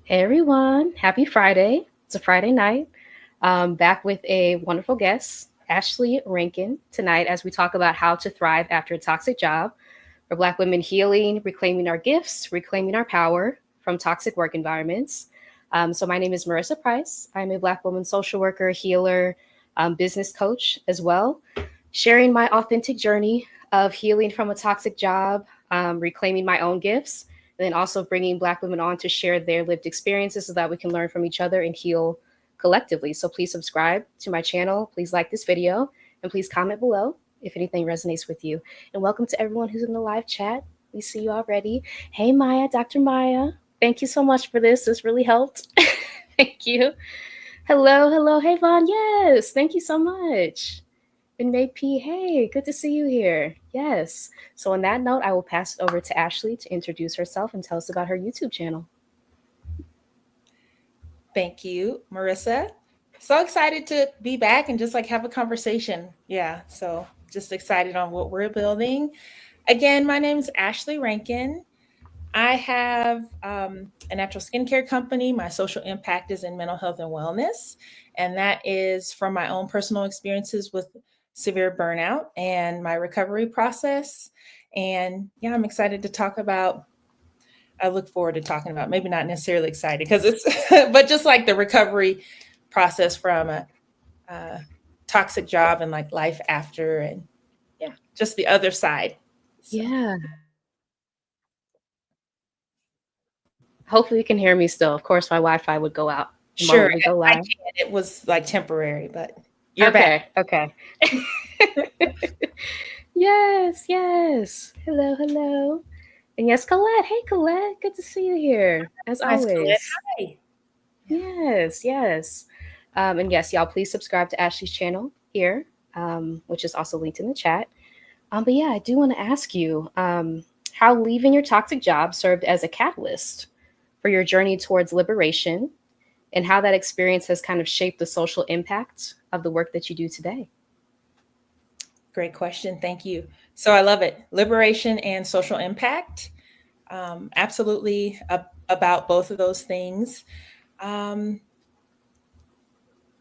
Hey everyone, happy Friday. It's a Friday night. Back with a wonderful guest, Ashley Rankin, tonight as we talk about how to thrive after a toxic job for Black women healing, reclaiming our gifts, reclaiming our power from toxic work environments. So, my name is Marissa Price. I'm a Black woman social worker, healer, business coach as well, sharing my authentic journey of healing from a toxic job, reclaiming my own gifts, and then also bringing Black women on to share their lived experiences so that we can learn from each other and heal collectively. So please subscribe to my channel. Please like this video and please comment below if anything resonates with you. And welcome to everyone who's in the live chat. We see you already. Hey, Maya, Dr. Maya. Thank you so much for this. This really helped. Thank you. Hello, hello. Hey, Vaughn. Yes. Thank you so much. And May P, hey, good to see you here. Yes. So, on that note, I will pass it over to Ashley to introduce herself and tell us about her YouTube channel. Thank you, Marissa. So excited to be back and just like have a conversation. Yeah, so just excited on what we're building. Again, my name is Ashley Rankin. I have a natural skincare company. My social impact is in mental health and wellness, and that is from my own personal experiences with severe burnout and my recovery process. And yeah, I'm excited to talk about I look forward to talking about. Maybe not necessarily excited because it's, but just like the recovery process from a toxic job and like life after, and yeah, just the other side. So Yeah. Hopefully, you can hear me still. Of course, my Wi Fi would go out the sure, moment we go I live. can. It was like temporary, but you're back. Okay, okay. Yes, yes. Hello, hello. And yes, Colette. Hey, Colette. Good to see you here, as Nice, Colette. always. Hi. Yeah. Yes, yes. And yes, y'all, please subscribe to Ashley's channel here, which is also linked in the chat. But yeah, I do want to ask you how leaving your toxic job served as a catalyst for your journey towards liberation and how that experience has kind of shaped the social impact of the work that you do today. Great question. Thank you. So I love it. Liberation and social impact. Absolutely about both of those things. Um,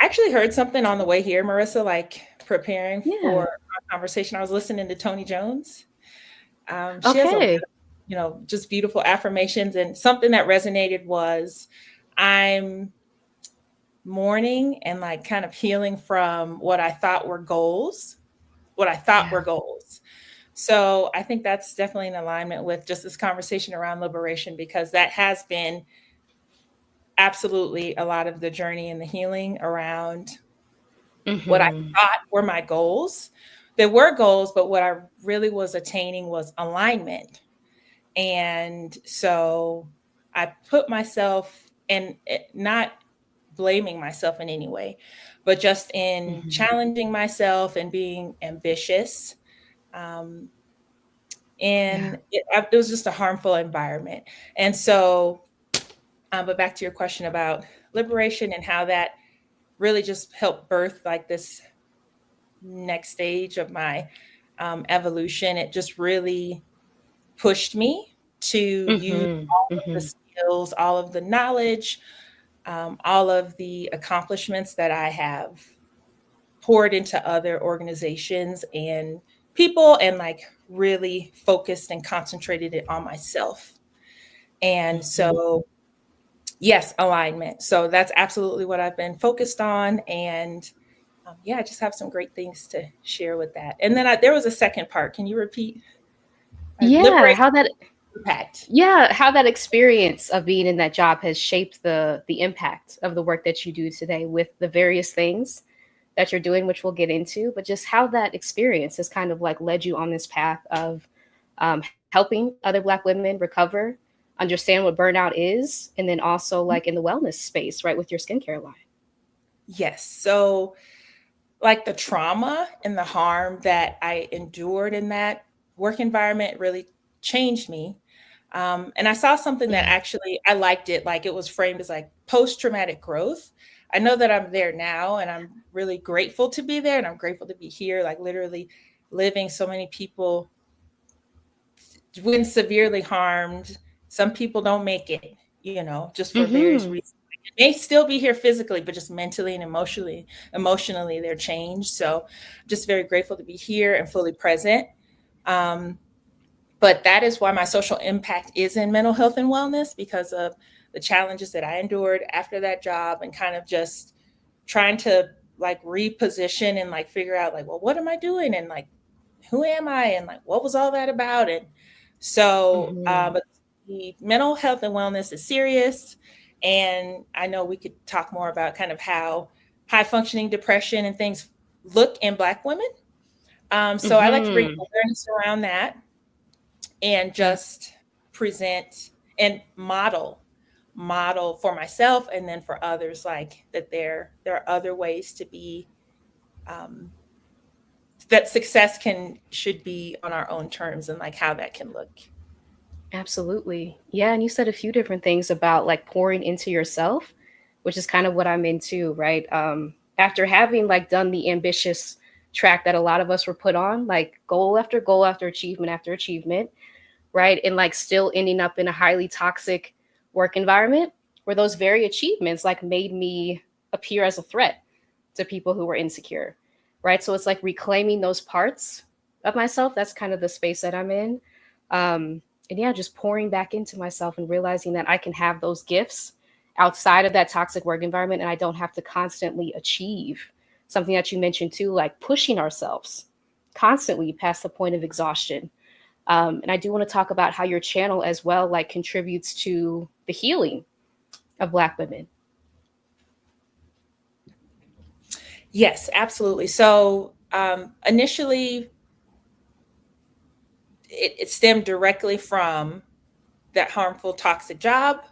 actually heard something on the way here, Marissa, like preparing for Yeah. our conversation. I was listening to Tony Jones. She has a lot Okay. of, just beautiful affirmations. And something that resonated was I'm mourning and like kind of healing from what I thought were goals, what I thought Yeah. were goals. So I think that's definitely in alignment with just this conversation around liberation, because that has been absolutely a lot of the journey and the healing around what I Mm-hmm. thought were my goals. There were goals, but what I really was attaining was alignment. And so I put myself in, not blaming myself in any way, but just in Mm-hmm. challenging myself and being ambitious. Um, Yeah. and it was just a harmful environment. And so, but back to your question about liberation and how that really just helped birth like this next stage of my evolution. It just really pushed me to use Mm-hmm. all of the Mm-hmm. skills, all of the knowledge, all of the accomplishments that I have poured into other organizations and people, and like really focused and concentrated it on myself. And Mm-hmm. so, yes, alignment. So that's absolutely what I've been focused on. And yeah, I just have some great things to share with that. And then there was a second part. Can you repeat? Yeah. Liberation How that impact. yeah, how that experience of being in that job has shaped the impact of the work that you do today with the various things that you're doing, which we'll get into, but just how that experience has kind of like led you on this path of helping other Black women recover, understand what burnout is, and then also like in the wellness space, right, with your skincare line. Yes. So, like the trauma and the harm that I endured in that work environment really changed me. And I saw something that Yeah. actually I liked it. Like it was framed as like post traumatic growth. I know that I'm there now and I'm really grateful to be there and I'm grateful to be here, like literally living. So many people when severely harmed, some people don't make it, just for various Mm-hmm. reasons. They may still be here physically, but just mentally and emotionally, they're changed. So just very grateful to be here and fully present. Um, but that is why my social impact is in mental health and wellness, because of the challenges that I endured after that job, and kind of just trying to like reposition and like figure out like, well, what am I doing? And like, who am I? And like, what was all that about? And so, Mm-hmm. but the mental health and wellness is serious. And I know we could talk more about kind of how high functioning depression and things look in Black women. So I like to bring Mm-hmm. awareness around that, and Yeah, just present and model for myself and then for others, like that there are other ways to be, um, that success can should be on our own terms, and like how that can look. absolutely. Yeah, and you said a few different things about like pouring into yourself, which is kind of what I'm into, right? After having like done the ambitious track that a lot of us were put on, like goal after achievement, right? And like still ending up in a highly toxic work environment where those very achievements like made me appear as a threat to people who were insecure, right? So it's like reclaiming those parts of myself. That's kind of the space that I'm in. And yeah, just pouring back into myself and realizing that I can have those gifts outside of that toxic work environment and I don't have to constantly achieve something that you mentioned too, like pushing ourselves constantly past the point of exhaustion. And I do want to talk about how your channel as well like contributes to the healing of Black women. Yes, absolutely. So initially, it stemmed directly from that harmful, toxic job,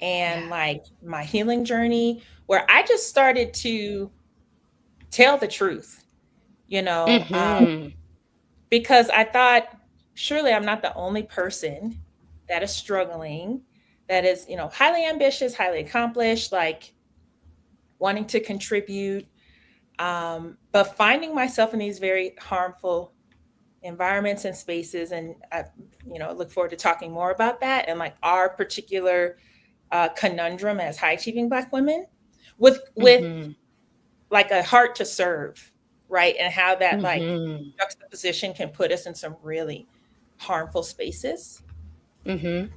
and Yeah. like my healing journey, where I just started to tell the truth, you know, Mm-hmm. because I thought, surely I'm not the only person that is struggling, that is, highly ambitious, highly accomplished, like wanting to contribute, but finding myself in these very harmful environments and spaces. And I, look forward to talking more about that, and like our particular conundrum as high achieving Black women, with Mm-hmm. like a heart to serve, right? And how that like Mm-hmm. juxtaposition can put us in some really harmful spaces. Mm-hmm.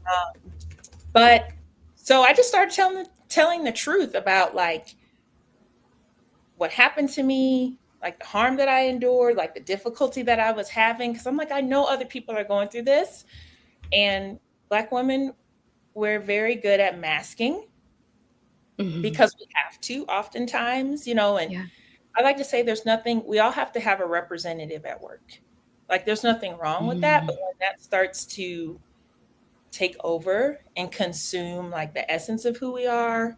But so I just started telling the truth about like what happened to me, like the harm that I endured, like the difficulty that I was having. Cause I'm like, I know other people are going through this. And Black women, we're very good at masking, Mm-hmm. because we have to oftentimes, and Yeah. I like to say there's nothing, we all have to have a representative at work. Like there's nothing wrong with that. Mm-hmm. But when that starts to take over and consume like the essence of who we are,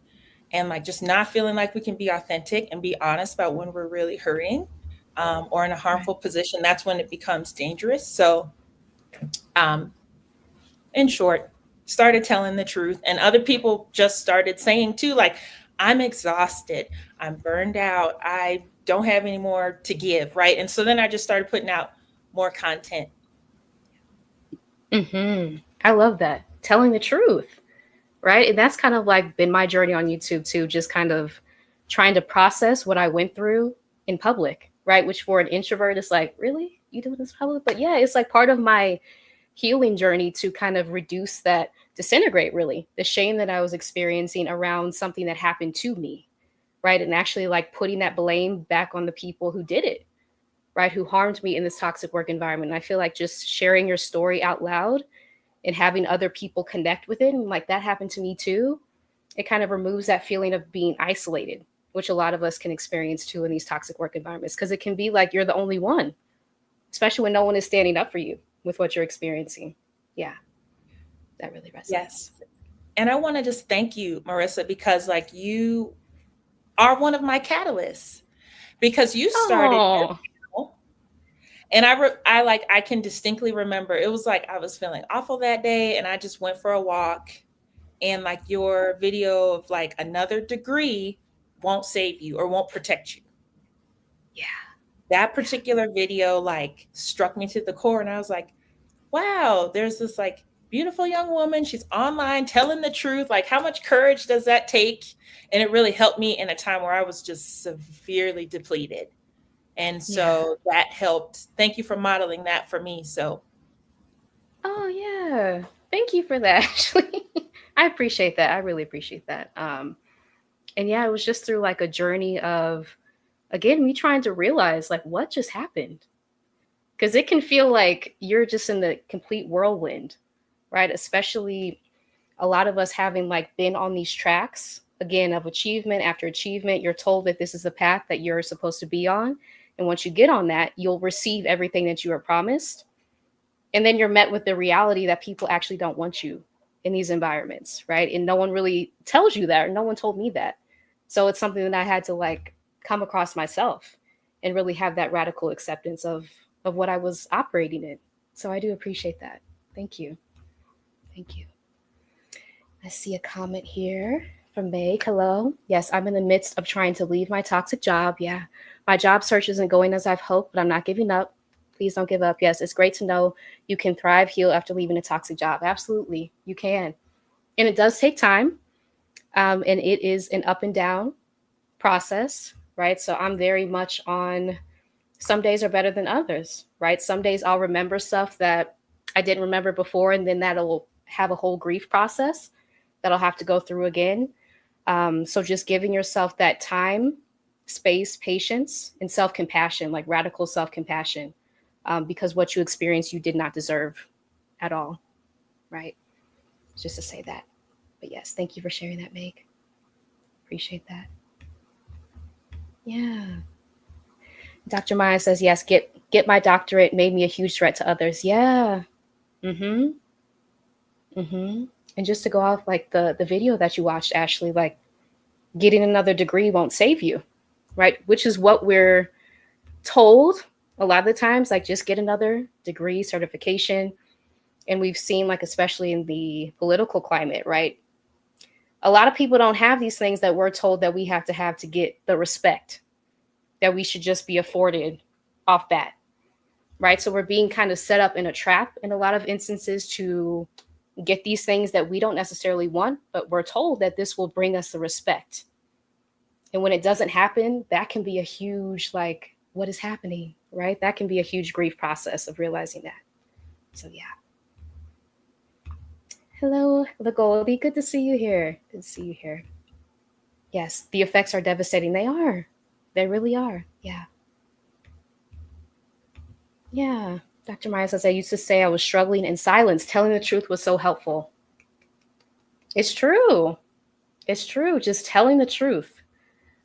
and like just not feeling like we can be authentic and be honest about when we're really hurting, or in a Right. harmful position, that's when it becomes dangerous. So, um, in short, started telling the truth, and other people just started saying too, like, I'm exhausted, I'm burned out, I don't have any more to give, right? And so then I just started putting out more content. Mm-hmm. I love that. Telling the truth, right? And that's kind of like been my journey on YouTube too, just kind of trying to process what I went through in public, right? Which for an introvert is like, really? You doing this in public? But yeah, it's like part of my healing journey to kind of reduce that disintegrate, really the shame that I was experiencing around something that happened to me, right? And actually like putting that blame back on the people who did it, right? Who harmed me in this toxic work environment. And I feel like just sharing your story out loud and having other people connect with it, and like that happened to me too, it kind of removes that feeling of being isolated, which a lot of us can experience too in these toxic work environments, because it can be like you're the only one, especially when no one is standing up for you with what you're experiencing. Yeah, that really resonates. Yes. And I want to just thank you, Marissa, because like you are one of my catalysts, because you started your Oh, channel. And I like, I can distinctly remember, it was like I was feeling awful that day, and I just went for a walk, and like your video of like another degree won't save you or won't protect you. yeah, That yeah. particular video like struck me to the core, and I was like, wow, there's this like beautiful young woman. She's online telling the truth. Like, how much courage does that take? And it really helped me in a time where I was just severely depleted. And Yeah. so that helped. Thank you for modeling that for me. So, Oh yeah. Thank you for that. Actually, I appreciate that. I really appreciate that. And yeah, it was just through like a journey of, again, me trying to realize like what just happened, because it can feel like you're just in the complete whirlwind, right? Especially a lot of us having like been on these tracks again of achievement after achievement. You're told that this is the path that you're supposed to be on, and once you get on that, you'll receive everything that you were promised, and then you're met with the reality that people actually don't want you in these environments, right? And no one really tells you that, or no one told me that. So it's something that I had to like come across myself and really have that radical acceptance of what I was operating in. So I do appreciate that. Thank you. Thank you. I see a comment here from Meg. Hello. Yes, I'm in the midst of trying to leave my toxic job. Yeah. My job search isn't going as I've hoped, but I'm not giving up. Please don't give up. Yes, it's great to know you can thrive, heal after leaving a toxic job. Absolutely. You can. And it does take time. And it is an up and down process, right? So I'm very much on, some days are better than others, right? Some days I'll remember stuff that I didn't remember before, and then that'll have a whole grief process that I'll have to go through again. So just giving yourself that time, space, patience, and self compassion, like radical self compassion, because what you experienced, you did not deserve at all, right? Just to say that. But yes, thank you for sharing that, Meg. Appreciate that. Yeah. Dr. Maya says, yes, get my doctorate made me a huge threat to others. Yeah. Mm-hmm. Mm-hmm. And just to go off like the video that you watched, Ashley, like getting another degree won't save you, right? Which is what we're told a lot of the times, like just get another degree, certification. And we've seen, like, especially in the political climate, right? A lot of people don't have these things that we're told that we have to get the respect that we should just be afforded off bat, right? So we're being kind of set up in a trap in a lot of instances to get these things that we don't necessarily want, but we're told that this will bring us the respect. And when it doesn't happen, that can be a huge, like, what is happening, right? That can be a huge grief process of realizing that. So, yeah. Hello, the Goldie. Good to see you here. Good to see you here. Yes, the effects are devastating. They are. They really are. Yeah. Yeah. Dr. Myers says, I used to say I was struggling in silence. Telling the truth was so helpful. It's true. It's true. Just telling the truth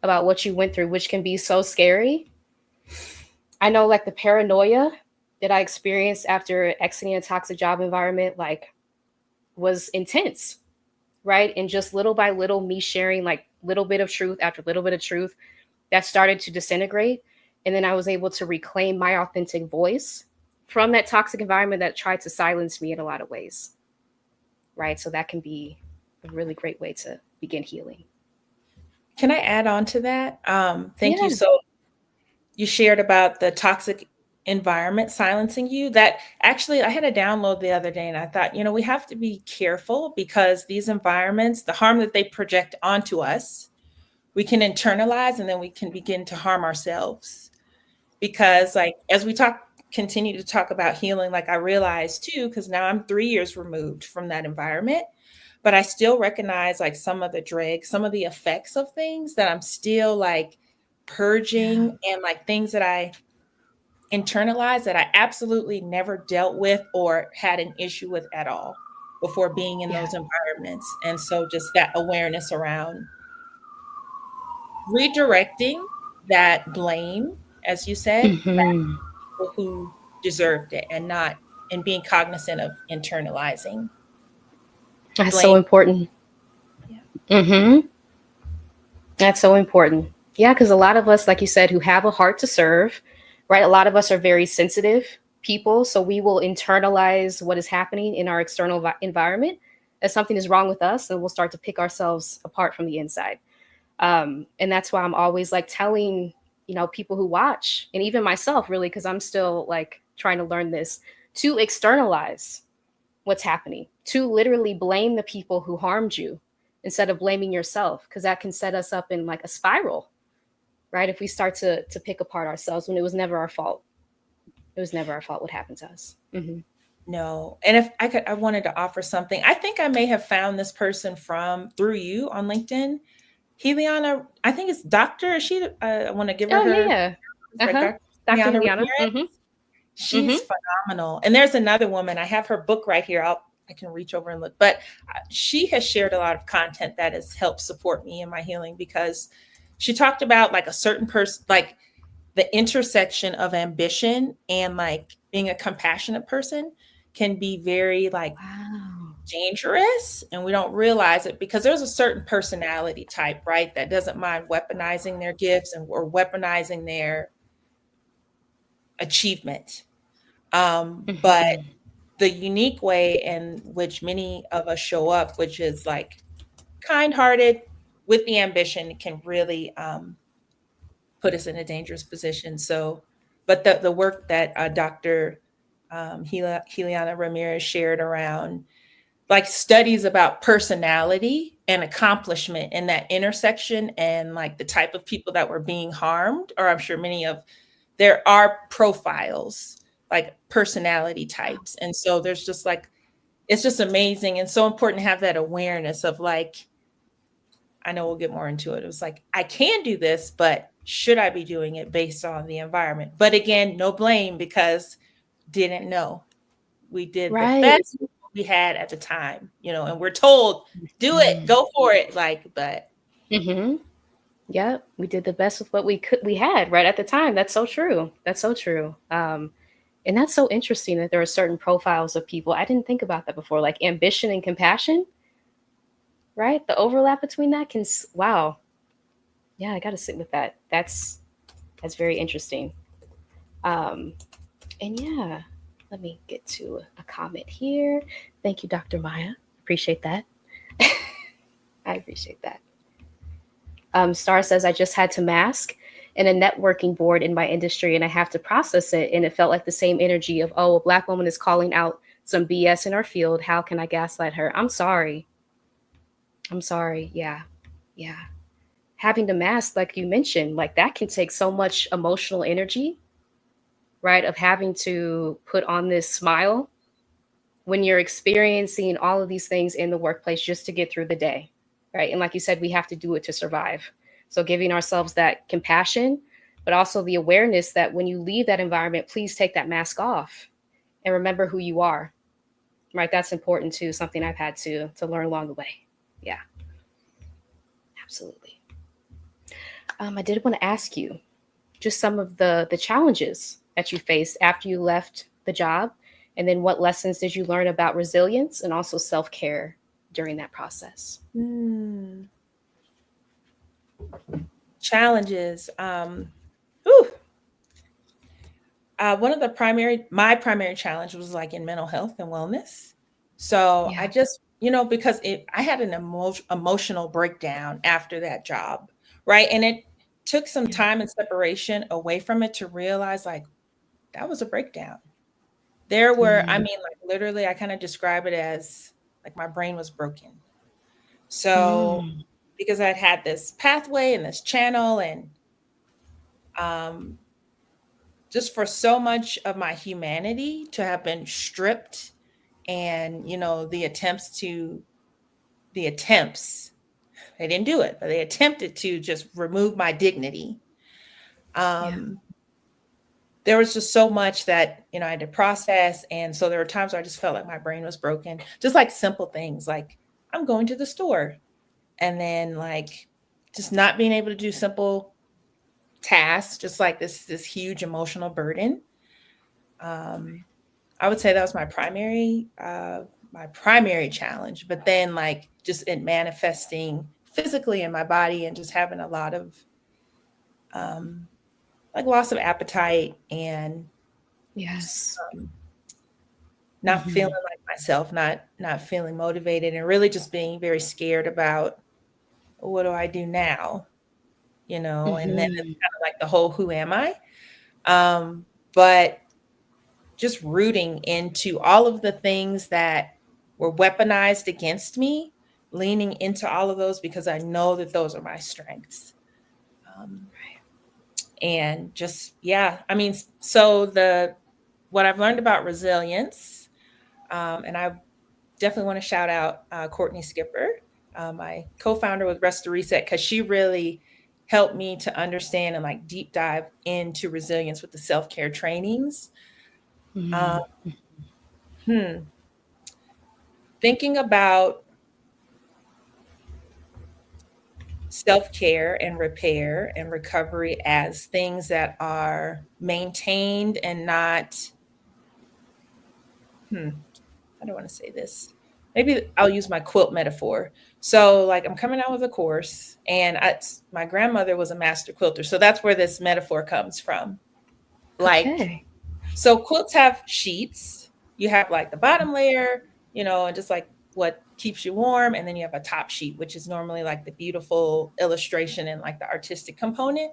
about what you went through, which can be so scary. I know, like, the paranoia that I experienced after exiting a toxic job environment, like, was intense, right? And just little by little, me sharing like little bit of truth after little bit of truth, that started to disintegrate. And then I was able to reclaim my authentic voice from that toxic environment that tried to silence me in a lot of ways, right? So that can be a really great way to begin healing. can I add on to that? Thank you. Yeah. So, you shared about the toxic environment silencing you. That actually, I had a download the other day and I thought, we have to be careful because these environments, the harm that they project onto us, we can internalize and then we can begin to harm ourselves. Because, like, as we continue to talk about healing, like, I realized too, because now I'm 3 years removed from that environment, but I still recognize like some of the dregs, some of the effects of things that I'm still like Yeah. purging, and like things that I internalized that I absolutely never dealt with or had an issue with at all before being in Yeah. those environments. And so just that awareness around redirecting that blame, as you said, Mm-hmm. people who deserved it, and not, and being cognizant of internalizing That's so blame. important. Yeah. Mm-hmm. That's so important. Yeah, because a lot of us, like you said, who have a heart to serve, right? A lot of us are very sensitive people. So we will internalize what is happening in our external environment as something is wrong with us, and we'll start to pick ourselves apart from the inside. And that's why I'm always like telling, people who watch, and even myself, really, because I'm still like trying to learn this, to externalize, what's happening, to literally blame the people who harmed you instead of blaming yourself, because that can set us up in like a spiral, right? If we start to pick apart ourselves when it was never our fault. It was never our fault what happened to us. No. And if I could, I wanted to offer something. I think I may have found this person from through you on LinkedIn. Heliana, I think it's Doctor. Is she, I want to give her Oh yeah, her, yeah. right, Uh-huh. Dr. Dr. Heliana Juliana. Ramirez. Mm-hmm. She's phenomenal. And there's another woman. I have her book right here. I can reach over and look. But she has shared a lot of content that has helped support me in my healing, because she talked about like a certain person, like the intersection of ambition and like being a compassionate person can be very like Wow. dangerous, and we don't realize it because there's a certain personality type, right, that doesn't mind weaponizing their gifts and or weaponizing their achievement. But Mm-hmm. the unique way in which many of us show up, which is like kind-hearted with the ambition, can really put us in a dangerous position. So, but the work that Dr. Heliana Ramirez shared around like studies about personality and accomplishment in that intersection, and like the type of people that were being harmed, or I'm sure many of, there are profiles, like personality types. And so there's just like, it's just amazing and so important to have that awareness of like, I know we'll get more into it. It was like, I can do this, but should I be doing it based on the environment? But again, no blame, because didn't know. We did the Right. best we had at the time, and we're told, do it, go for it. Like, but Mm-hmm. Yeah, we did the best with what we had right at the time. That's so true. That's so true. And that's so interesting that there are certain profiles of people. I didn't think about that before, like ambition and compassion, right? The overlap between that wow. Yeah, I got to sit with that. That's very interesting. Um, and yeah, let me get to a comment here. Thank you, Dr. Maya. Appreciate that. I appreciate that. Star says, I just had to mask in a networking board in my industry and I have to process it. And it felt like the same energy of, oh, a Black woman is calling out some BS in our field. How can I gaslight her? I'm sorry. I'm sorry. Yeah. Yeah. Having to mask, like you mentioned, like that can take so much emotional energy, right? Of having to put on this smile when you're experiencing all of these things in the workplace just to get through the day, right? And like you said, we have to do it to survive. So giving ourselves that compassion, but also the awareness that when you leave that environment, please take that mask off and remember who you are, right? That's important too, something I've had to learn along the way. Yeah, absolutely. I did want to ask you just some of the challenges that you faced after you left the job, and then what lessons did you learn about resilience and also self-care during that process? hmm, challenges. Whew, one of my primary challenge was like in mental health and wellness. So I Yeah. just, because I had an emotional breakdown after that job, right? And it took some Yeah. time and separation away from it to realize like that was a breakdown. There were, I Mm. mean, like literally, I kind of describe it as like my brain was broken. So Mm. because I'd had this pathway and this channel, and um, just for so much of my humanity to have been stripped, and the attempts, they didn't do it, but they attempted to just remove my dignity. Yeah. um there was just so much that I had to process, and so there were times where I just felt like my brain was broken, just like simple things like I'm going to the store, and then like just not being able to do simple tasks, just like this huge emotional burden. um I would say that was my primary challenge, but then like just it manifesting physically in my body, and just having a lot of um like loss of appetite, and just Yes. not feeling Mm-hmm. like myself, not feeling motivated, and really just being very scared about what do I do now, and then it's Mm-hmm. kind of like the whole who am I? But just rooting into all of the things that were weaponized against me, leaning into all of those because I know that those are my strengths. Um, and just, yeah, I mean, so what I've learned about resilience, and I definitely want to shout out Courtney Skipper, my co-founder with Rest to Reset, because she really helped me to understand and like deep dive into resilience with the self-care trainings. Uh, Mm. hmm, Thinking about self-care and repair and recovery as things that are maintained and not, I don't want to say this. Maybe I'll use my quilt metaphor. So, like, I'm coming out with a course, and my grandmother was a master quilter. So that's where this metaphor comes from. Like, Okay. so quilts have sheets. You have like the bottom layer, and just like what keeps you warm, and then you have a top sheet, which is normally like the beautiful illustration and like the artistic component.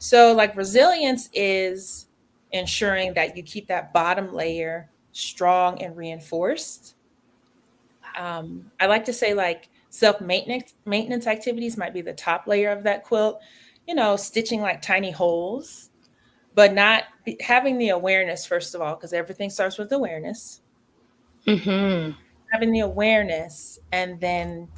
So, like, resilience is ensuring that you keep that bottom layer strong and reinforced. I like to say like self maintenance activities might be the top layer of that quilt. Stitching like tiny holes, but not having the awareness first of all, because everything starts with awareness. Mm-hmm. Having the awareness, and then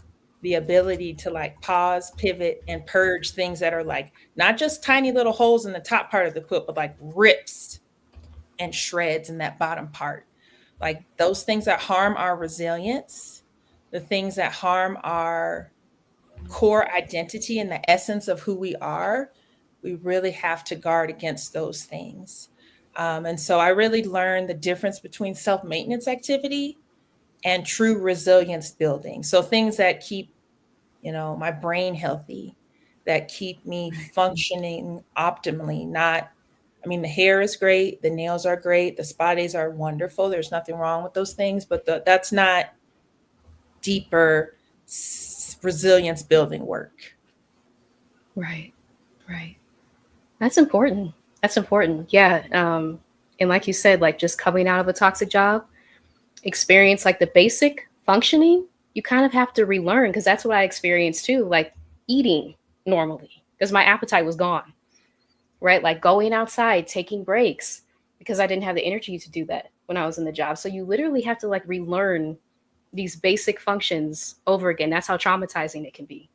the ability to like pause, pivot, and purge things that are like not just tiny little holes in the top part of the quilt, but like rips and shreds in that bottom part. Like those things that harm our resilience, the things that harm our core identity and the essence of who we are, we really have to guard against those things. And so I really learned the difference between self maintenance activity and true resilience building. So things that keep, my brain healthy, that keep me functioning optimally, not, I mean, the hair is great, the nails are great, the spa days are wonderful. There's nothing wrong with those things, but that's not deeper resilience building work. Right. Right. That's important. That's important. Yeah. And like you said, like just coming out of a toxic job, experience like the basic functioning, you kind of have to relearn because that's what I experienced too. Like eating normally because my appetite was gone, right? Like going outside, taking breaks because I didn't have the energy to do that when I was in the job. So you literally have to like relearn these basic functions over again. That's how traumatizing it can be.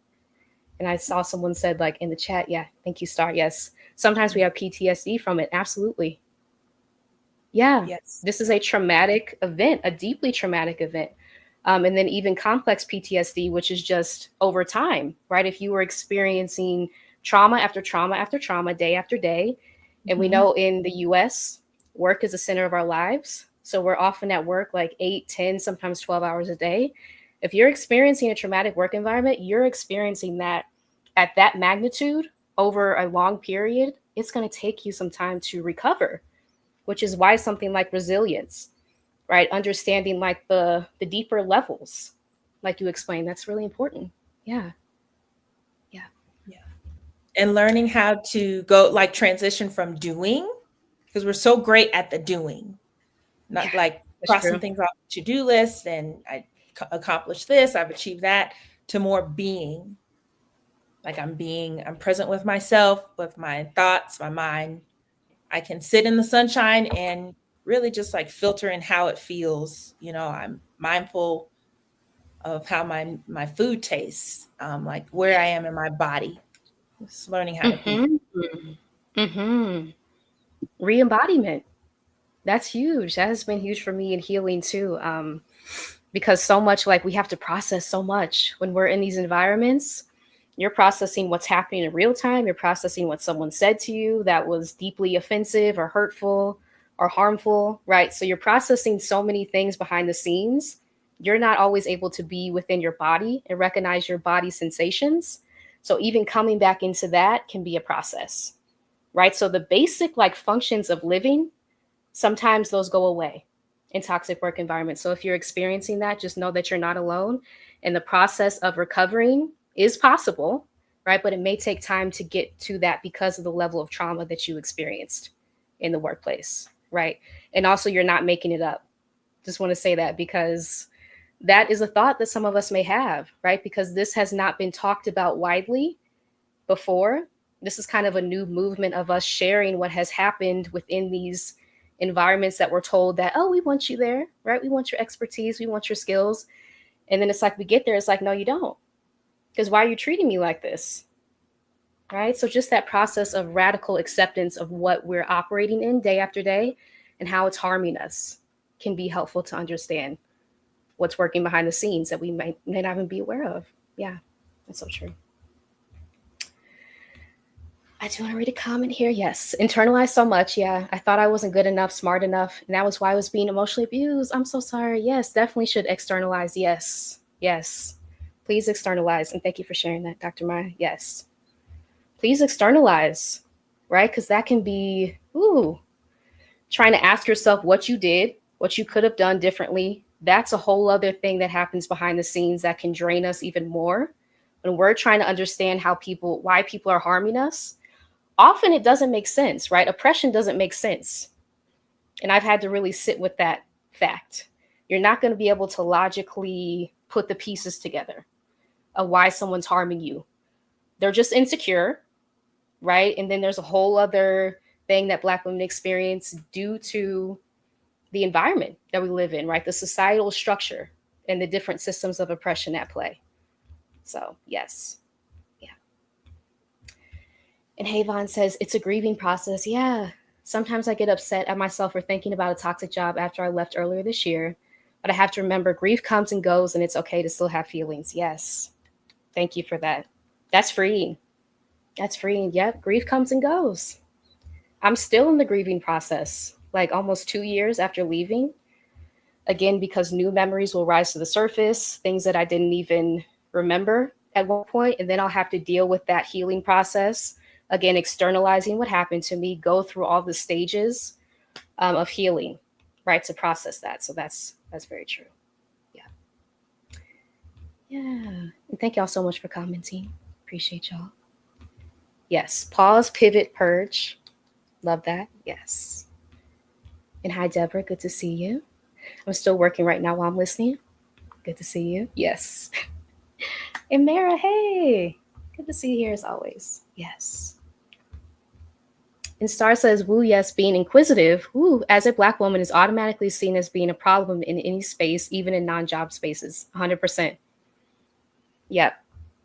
And I saw someone said like in the chat, yeah, thank you, Star. Yes, sometimes we have PTSD from it. Absolutely. Yeah, Yes. this is a traumatic event, a deeply traumatic event. And then even complex PTSD, which is just over time, right? If you were experiencing trauma after trauma after trauma, day after day, and we Mhm. know in the US, work is the center of our lives. So we're often at work like 8, 10, sometimes 12 hours a day. If you're experiencing a traumatic work environment, you're experiencing that at that magnitude over a long period. It's going to take you some time to recover, which is why something like resilience, right? Understanding like the deeper levels, like you explained, that's really important. Yeah, yeah, Yeah. And learning how to go like transition from doing, because we're so great at the doing, yeah. not like That's crossing true. things off the to-do list and I accomplished this, I've achieved that, to more being. Like I'm present with myself, with my thoughts, my mind. I can sit in the sunshine and really just like filter in how it feels. I'm mindful of how my food tastes, like where I am in my body. Just learning how to be. Mm-hmm. Mm-hmm. Re-embodiment. That's huge. That has been huge for me in healing too. Because so much like we have to process so much when we're in these environments. You're processing what's happening in real time. You're processing what someone said to you that was deeply offensive or hurtful or harmful, right? So you're processing so many things behind the scenes. You're not always able to be within your body and recognize your body sensations. So even coming back into that can be a process, right? So the basic like functions of living, sometimes those go away in toxic work environments. So if you're experiencing that, just know that you're not alone. And the process of recovering is possible, right? But it may take time to get to that because of the level of trauma that you experienced in the workplace, right? And also, you're not making it up. Just want to say that because That is a thought that some of us may have, right? Because this has not been talked about widely before. This is kind of a new movement of us sharing what has happened within these environments that we're told that, oh, we want you there, right? We want your expertise, we want your skills. And then it's like we get there, it's like, no, you don't. Because why are you treating me like this? Right? So just that process of radical acceptance of what we're operating in day after day and how it's harming us can be helpful to understand what's working behind the scenes that we may not even be aware of. Yeah, that's so true. I do want to read a comment here. Yes, internalized so much. Yeah, I thought I wasn't good enough, smart enough, and that was why I was being emotionally abused. I'm so sorry. Yes, definitely should externalize. Yes, yes. Please externalize. And thank you for sharing that, Dr. Maya. Yes. Please externalize, right? Because that can be, ooh, trying to ask yourself what you did, what you could have done differently. That's a whole other thing that happens behind the scenes that can drain us even more. When we're trying to understand why people are harming us, often it doesn't make sense, right? Oppression doesn't make sense. And I've had to really sit with that fact. You're not going to be able to logically put the pieces together of why someone's harming you. They're just insecure, right? And then there's a whole other thing that Black women experience due to the environment that we live in, right? The societal structure and the different systems of oppression at play. So, yes. Yeah. And Havon says, it's a grieving process. Yeah. Sometimes I get upset at myself for thinking about a toxic job after I left earlier this year. But I have to remember grief comes and goes, and it's okay to still have feelings. Yes. Thank you for that. That's freeing. That's freeing. Yep. Grief comes and goes. I'm still in the grieving process, like almost 2 years after leaving. Again, because new memories will rise to the surface, things that I didn't even remember at one point, and then I'll have to deal with that healing process. Again, externalizing what happened to me, go through all the stages of healing, right, to process that. So that's very true. Yeah, yeah. And thank y'all so much for commenting. Appreciate y'all. Yes, pause, pivot, purge. Love that. Yes. And hi, Deborah. Good to see you. I'm still working right now while I'm listening. Good to see you. Yes. And Mara, hey. Good to see you here as always. Yes. And Star says, woo, yes, being inquisitive, woo, as a Black woman is automatically seen as being a problem in any space, even in non job spaces. 100%. Yep.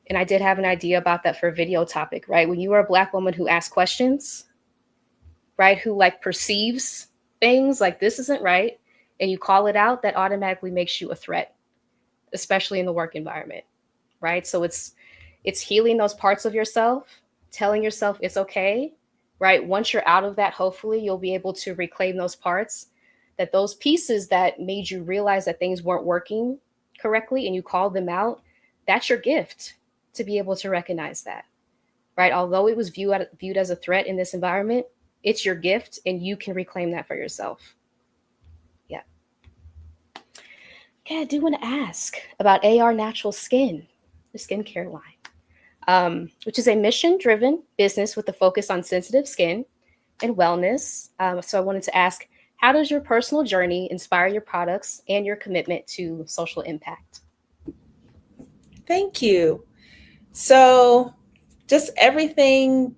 And I did have an idea about that for a video topic, right? When you are a Black woman who asks questions, right, who like perceives things like this isn't right, and you call it out, that automatically makes you a threat, especially in the work environment, right? So it's healing those parts of yourself, telling yourself it's okay, right? Once you're out of that, hopefully you'll be able to reclaim those parts, that those pieces that made you realize that things weren't working correctly and you called them out, that's your gift to be able to recognize that, right? Although it was viewed as a threat in this environment, it's your gift and you can reclaim that for yourself. Yeah. Okay, I do want to ask about AR Natural Skin, the skincare line, which is a mission driven business with a focus on sensitive skin and wellness. So I wanted to ask, how does your personal journey inspire your products and your commitment to social impact? Thank you. So, just everything,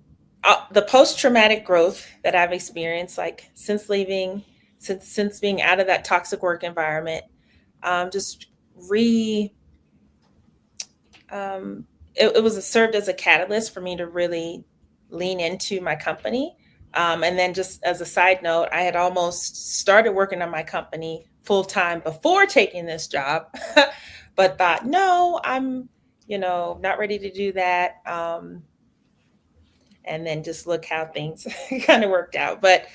the post traumatic growth that I've experienced, like since leaving, since being out of that toxic work environment, just re it was served as a catalyst for me to really lean into my company. And then, just as a side note, I had almost started working on my company full time before taking this job, but thought, no, I'm, not ready to do that. And then just look how things kind of worked out. But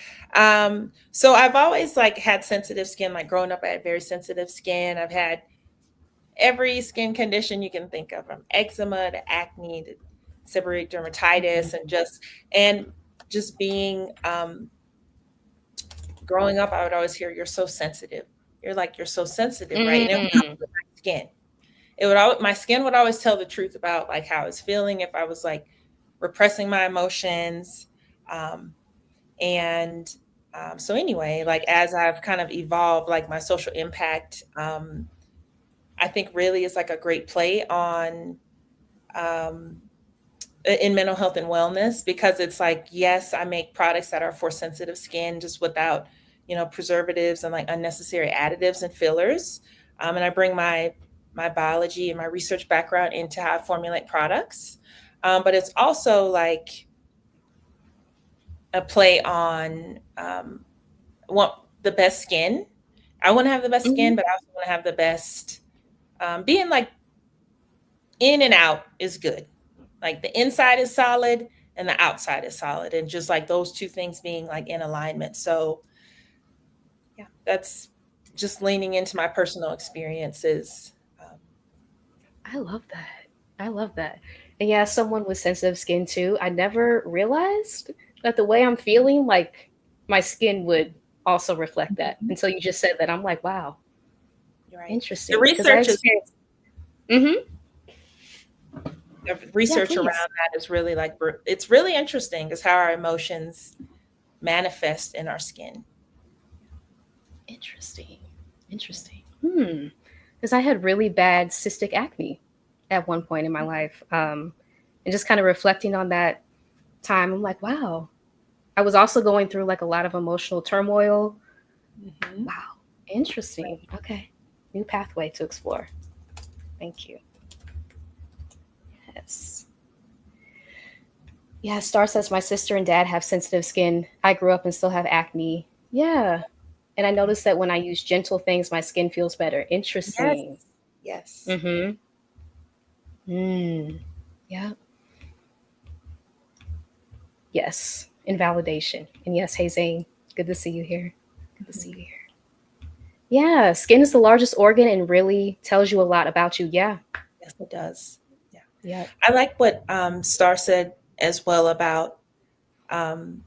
so I've always like had sensitive skin. Like growing up, I had very sensitive skin. I've had every skin condition you can think of, from eczema to acne to seborrheic dermatitis, and just being growing up, I would always hear, "You're so sensitive." You're so sensitive, right? And it would help Mm. with my skin. My skin would always tell the truth about like how I was feeling, if I was like repressing my emotions. And so anyway, like as I've kind of evolved, like my social impact, I think really is like a great play on um, in mental health and wellness, because it's like, yes, I make products that are for sensitive skin just without, preservatives and like unnecessary additives and fillers. And I bring my biology and my research background into how I formulate products. But it's also like a play on want the best skin. I want to have the best Hmm. skin, but I also want to have the best being like in and out is good. Like the inside is solid and the outside is solid. And just like those two things being like in alignment. So yeah, that's just leaning into my personal experiences. I love that. I love that. And yeah, as someone with sensitive skin too, I never realized that the way I'm feeling, like my skin would also reflect that Mhm. until you just said that. I'm like, wow, You're right. The interesting. Because I research is experienced. Mm-hmm. the Yeah, research around please. that is really like it's really interesting is how our emotions manifest in our skin. Interesting. Interesting. Hmm. Because I had really bad cystic acne at one point in my life. And just kind of reflecting on that time, I'm like, wow. I was also going through like a lot of emotional turmoil. Hmm. Wow. Interesting. Okay. New pathway to explore. Thank you. Yes. Yeah, Star says my sister and dad have sensitive skin. I grew up and still have acne. Yeah. And I noticed that when I use gentle things, my skin feels better. Yes. Interesting. Yes. Mm-hmm. Mm. Yeah. Yes. Invalidation. And yes, hey Zane. Good to see you here. Good to see you Mhm. here. Yeah, skin is the largest organ and really tells you a lot about you. Yeah. Yes, it does. Yeah. Yep. I like what Star said as well about um,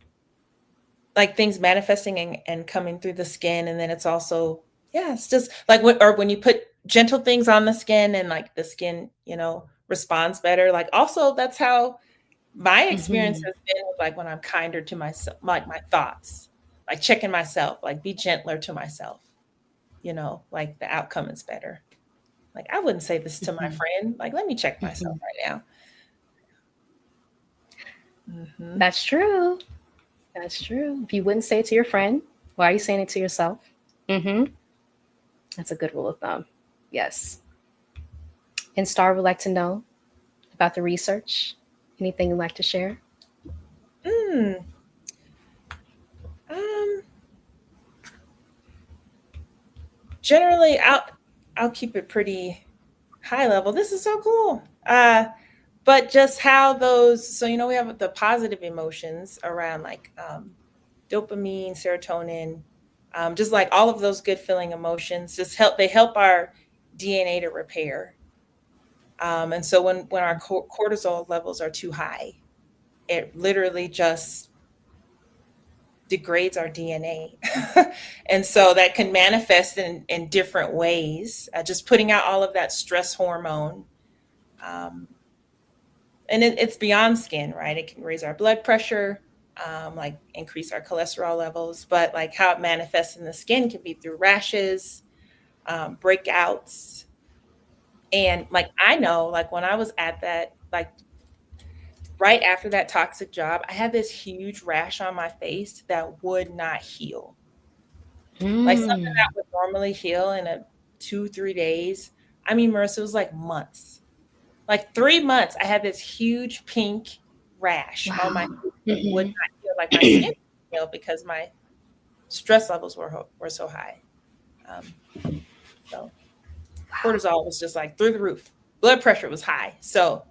like things manifesting and coming through the skin. And then it's also, yeah, it's just like when you put gentle things on the skin and like the skin, responds better. Like also that's how my experience Mm-hmm. has been with like when I'm kinder to myself, like my thoughts, like checking myself, like be gentler to myself, like the outcome is better. Like I wouldn't say this to my Mm-hmm. friend. Like, let me check myself Mm-hmm. right now. Hmm. That's true. That's true. If you wouldn't say it to your friend, why are you saying it to yourself? Mm-hmm. That's a good rule of thumb. Yes. And Star would like to know about the research. Anything you'd like to share? Mm, um, generally, I'll keep it pretty high level. This is so cool. But just how those, so we have the positive emotions around like dopamine, serotonin, just like all of those good feeling emotions. They help our DNA to repair. And so when our cortisol levels are too high, it literally just degrades our DNA. And so that can manifest in different ways, just putting out all of that stress hormone. Um, and it's beyond skin, right? It can raise our blood pressure, like increase our cholesterol levels, but like how it manifests in the skin can be through rashes, breakouts. And like I know, like when I was at that, like right after that toxic job, I had this huge rash on my face that would not heal. Like something Mm. that would normally heal in a 2, 3 days. I mean, Marissa, it was like months. Like 3 months, I had this huge pink rash on my Wow. face that would Mm-hmm. not heal. Like my skin would heal because my stress levels were so high. Um, so Wow. cortisol was just like through the roof. Blood pressure was high. So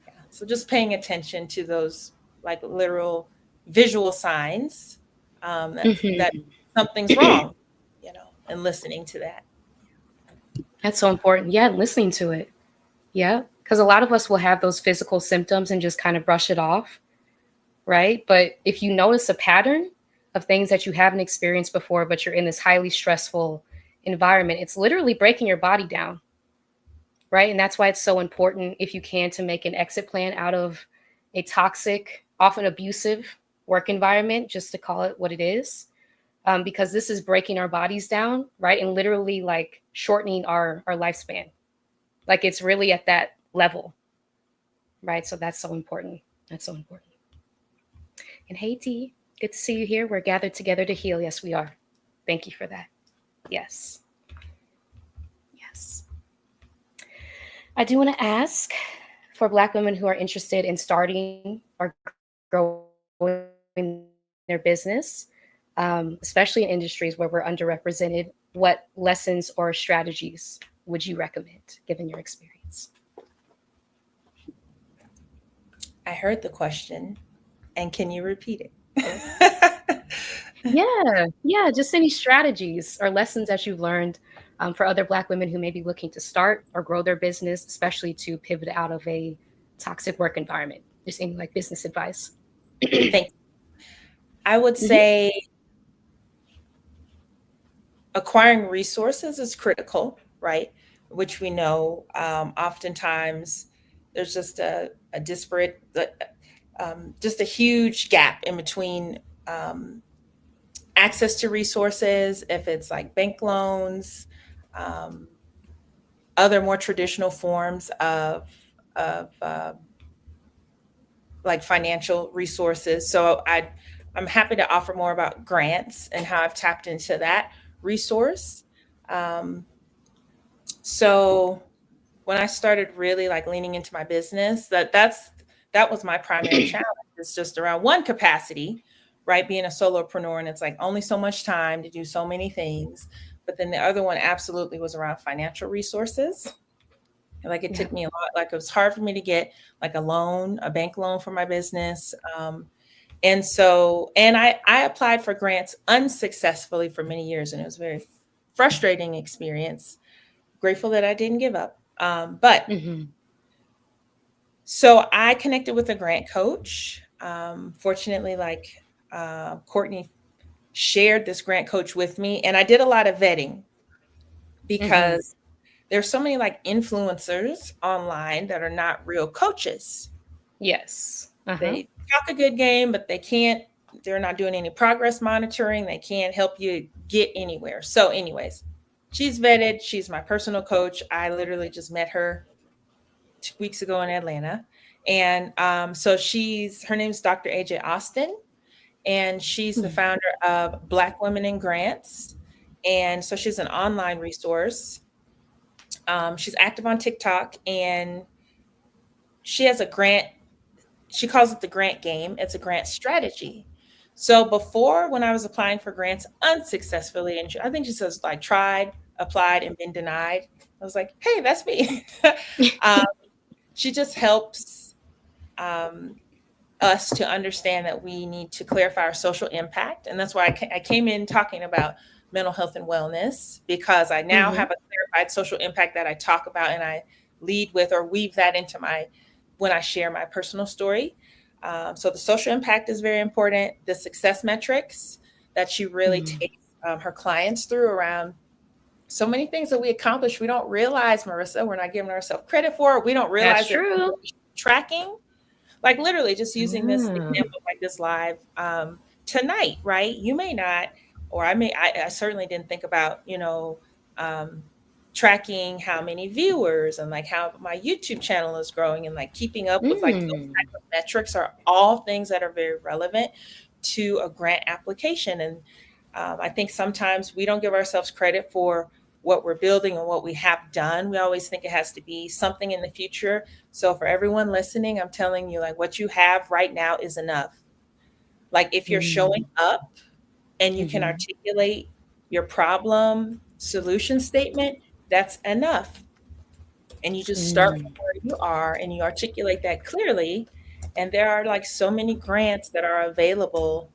yeah, so just paying attention to those like literal visual signs that Mm-hmm. something's wrong, and listening to that. That's so important. Yeah, listening to it. Yeah. Because a lot of us will have those physical symptoms and just kind of brush it off, right? But if you notice a pattern of things that you haven't experienced before, but you're in this highly stressful environment, it's literally breaking your body down, right? And that's why it's so important, if you can, to make an exit plan out of a toxic, often abusive work environment, just to call it what it is. Because this is breaking our bodies down, right? And literally like shortening our lifespan. Like it's really at that level, right? So that's so important. That's so important. And hey, T, good to see you here. We're gathered together to heal. Yes, we are. Thank you for that. Yes, yes. I do want to ask for Black women who are interested in starting or growing their business, especially in industries where we're underrepresented, what lessons or strategies would you recommend given your experience? I heard the question, and can you repeat it? Yeah, just any strategies or lessons that you've learned for other Black women who may be looking to start or grow their business, especially to pivot out of a toxic work environment. Just any like business advice. Thank you. I would Hmm. say acquiring resources is critical, right? Which we know oftentimes there's just a disparate, just a huge gap in between access to resources, if it's like bank loans, um, other more traditional forms of like financial resources. I'm happy to offer more about grants and how I've tapped into that resource. Um, so when I started really like leaning into my business, that was my primary challenge. It's just around one capacity, right? Being a solopreneur, and it's like only so much time to do so many things. But then the other one absolutely was around financial resources. Like it Yeah. took me a lot. Like it was hard for me to get like a loan, a bank loan for my business. And I applied for grants unsuccessfully for many years, and it was a very frustrating experience. Grateful that I didn't give up. But Hmm. so I connected with a grant coach. Fortunately, like Courtney shared this grant coach with me, and I did a lot of vetting Hmm. because there's so many like influencers online that are not real coaches. Yes. Uh-huh. They talk a good game, but they're not doing any progress monitoring. They can't help you get anywhere. So, anyways, she's vetted. She's my personal coach. I literally just met her 2 weeks ago in Atlanta. And so her name is Dr. AJ Austin, and she's the Mm. founder of Black Women in Grants. And so she's an online resource. She's active on TikTok, and she has a grant. She calls it the grant game. It's a grant strategy. So before, when I was applying for grants unsuccessfully, and I think she says like tried, applied, and been denied, I was like, hey, that's me. um, she just helps um, us to understand that we need to clarify our social impact. And that's why I came in talking about mental health and wellness, because I now Hmm. have a clarified social impact that I talk about and I lead with or weave that into when I share my personal story. So the social impact is very important. The success metrics that she really Mm. takes her clients through around so many things that we accomplish, we don't realize, Marissa, we're not giving ourselves credit for. We don't That's realize that true. tracking, like literally just using this Ah. example like this live tonight, right? You may not, or I certainly didn't think about, um, tracking how many viewers and like how my YouTube channel is growing, and like keeping up with like those Mm. type of metrics are all things that are very relevant to a grant application. And I think sometimes we don't give ourselves credit for what we're building and what we have done. We always think it has to be something in the future. So for everyone listening, I'm telling you, like what you have right now is enough. Like if you're showing Mm. up and you can Hmm. articulate your problem solution statement, that's enough. And you just start Mm. from where you are and you articulate that clearly. And there are like so many grants that are available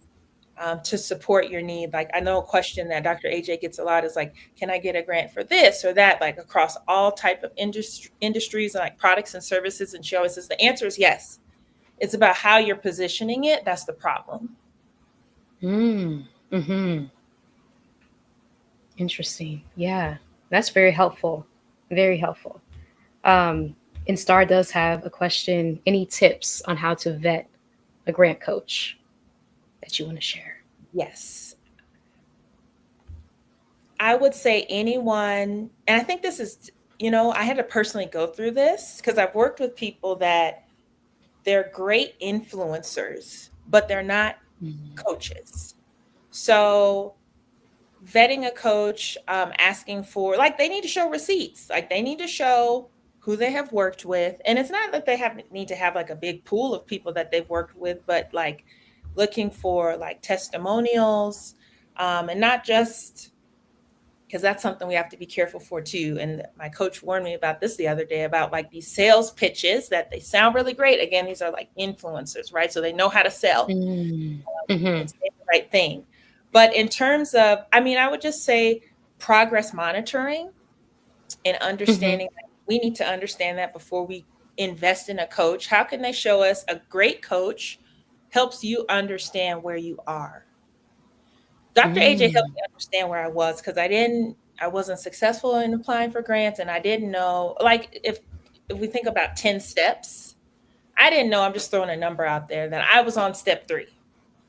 to support your need. Like I know a question that Dr. AJ gets a lot is like, can I get a grant for this or that? Like across all type of industries and like products and services. And she always says the answer is yes. It's about how you're positioning it. That's the problem. Mm. Hmm. Interesting. Yeah, that's very helpful. Very helpful. Um, and Star does have a question. Any tips on how to vet a grant coach that you want to share? Yes. I would say anyone, and I think this is I had to personally go through this because I've worked with people that they're great influencers, but they're not Mm. coaches. So vetting a coach, asking for, like, they need to show receipts, like they need to show who they have worked with, and it's not that they have need to have like a big pool of people that they've worked with, but like looking for like testimonials, and not just because that's something we have to be careful for too. And my coach warned me about this the other day about like these sales pitches that they sound really great. Again, these are like influencers, right? So they know how to sell Mm. and Mhm. say the right thing. But in terms of, I mean, I would just say progress monitoring and Mhm. understanding that we need to understand that before we invest in a coach. How can they show us a great coach helps you understand where you are? Dr. AJ helped Mm. me understand where I was because I wasn't successful in applying for grants, and I didn't know, like, if we think about 10 steps, I didn't know, I'm just throwing a number out there, that I was on step 3.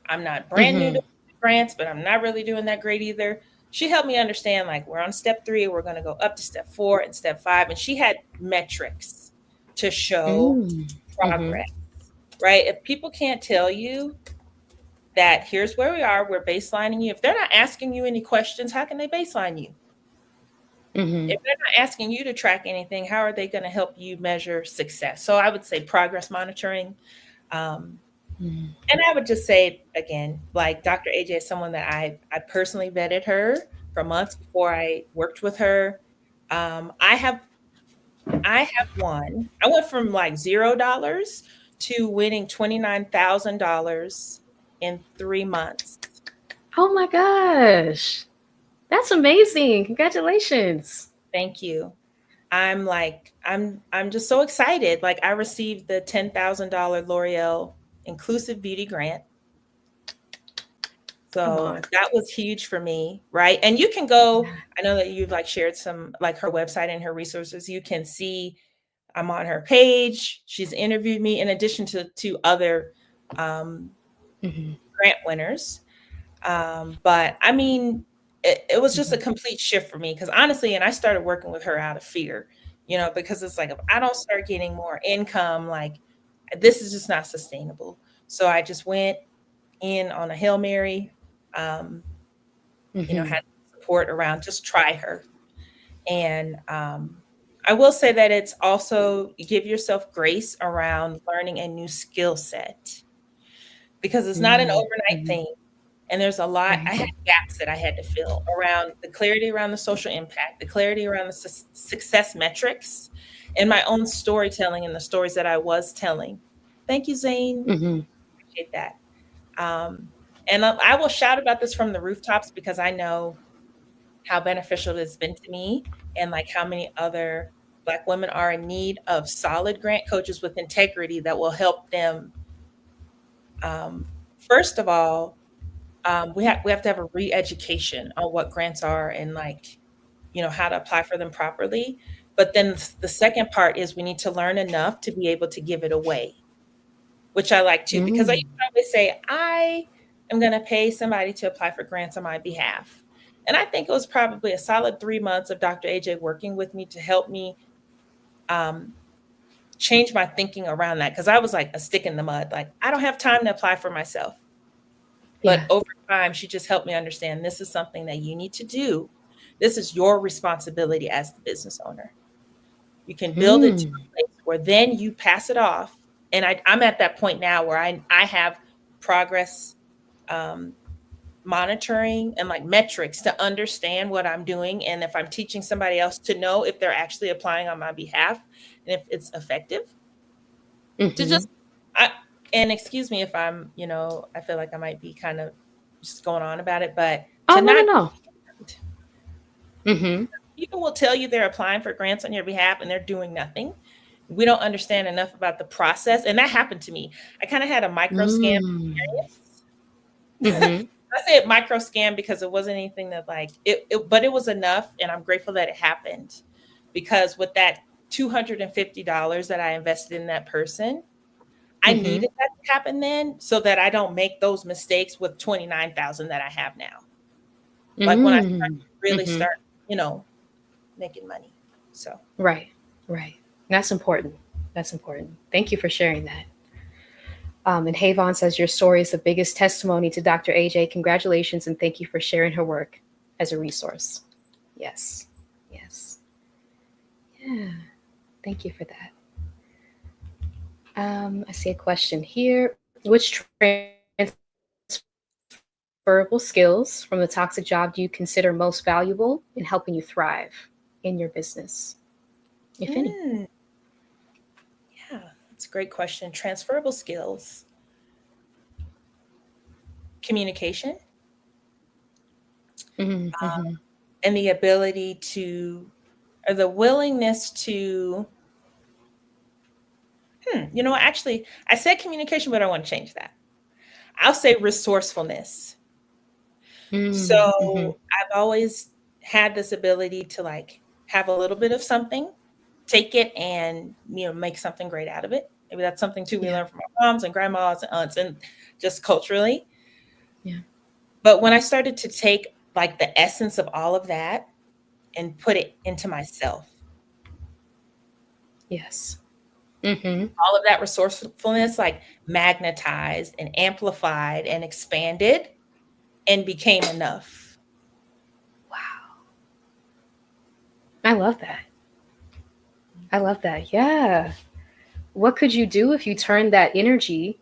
I'm not brand new to Mhm. grants, but I'm not really doing that great either. She helped me understand, like, we're on step 3, we're going to go up to step 4 and step 5, and she had metrics to show Mm. Mhm. progress, right? If people can't tell you that here's where we are, we're baselining you. If they're not asking you any questions, how can they baseline you? Mhm. If they're not asking you to track anything, how are they going to help you measure success? So I would say progress monitoring. Um, Mhm. and I would just say again, like Dr. AJ is someone that I personally vetted her for months before I worked with her. I have won. I went from like $0 to winning $29,000 in 3 months. Oh my gosh. That's amazing. Congratulations. Thank you. I'm just so excited. Like I received the $10,000 L'Oreal Inclusive Beauty Grant. Come So on. that was huge for me, right? And you can go, I know that you've like shared some like her website and her resources. You can see I'm on her page. She's interviewed me in addition to other um, Mhm. grant winners. But I mean, it was just a Mhm. complete shift for me because honestly, and I started working with her out of fear, because it's like if I don't start getting more income, like this is just not sustainable. So I just went in on a Hail Mary, um, Mhm. had support around just try her. And I will say that it's also give yourself grace around learning a new skill set because it's not an Mm. overnight Mhm. thing. And there's a lot, I Mhm. had gaps that I had to fill around the clarity around the social impact, the clarity around the success metrics, and my own storytelling and the stories that I was telling. Thank you, Zane. Mhm. Appreciate that. Um, and I will shout about this from the rooftops because I know how beneficial it has been to me and like how many other Black women are in need of solid grant coaches with integrity that will help them. Um, First of all, we have to have a re-education on what grants are and like how to apply for them properly. But then the second part is we need to learn enough to be able to give it away, which I like too, because I used Mm. to always say I am going to pay somebody to apply for grants on my behalf. And I think it was probably a solid 3 months of Dr. AJ working with me to help me um, change my thinking around that because I was like a stick in the mud. Like, I don't have time to apply for myself. But Yeah. over time, she just helped me understand this is something that you need to do. This is your responsibility as the business owner. You can build it to Mm. a place where then you pass it off. And I'm at that point now where I have progress um, monitoring and like metrics to understand what I'm doing. And if I'm teaching somebody else to know if they're actually applying on my behalf and if it's effective, to Mhm. just, I, and excuse me if I feel like I might be kind of just going on about it, but Oh, to no, no, not, no. Mhm. people will tell you they're applying for grants on your behalf and they're doing nothing. We don't understand enough about the process. And that happened to me. I kind of had a micro scam Mm. experience. Mhm. I say micro scam because it wasn't anything that like but it was enough. And I'm grateful that it happened because with that $250 that I invested in that person, I Mhm. needed that to happen then so that I don't make those mistakes with 29,000 that I have now. Like when I Mm. really Mhm. start, making money. So, Right. Right. That's important. That's important. Thank you for sharing that. And Havon says your story is the biggest testimony to Dr. AJ. Congratulations and thank you for sharing her work as a resource. Yes. Yes. Yeah. Thank you for that. I see a question here. Which transferable skills from the toxic job do you consider most valuable in helping you thrive in your business, if any? mm, yeah, that's a great question. Transferable skills, communication, Mm-hmm. and the ability to, or the willingness to, actually, I said communication, but I want to change that. I'll say resourcefulness. So Mm-hmm. I've always had this ability to like have a little bit of something, take it and make something great out of it. Maybe that's something too we Yeah. learned from our moms and grandmas and aunts and just culturally. Yeah. But when I started to take like the essence of all of that and put it into myself, Yes. Mm-hmm. all of that resourcefulness like magnetized and amplified and expanded and became enough. Wow. I love that. I love that. Yeah. What could you do if you turned that energy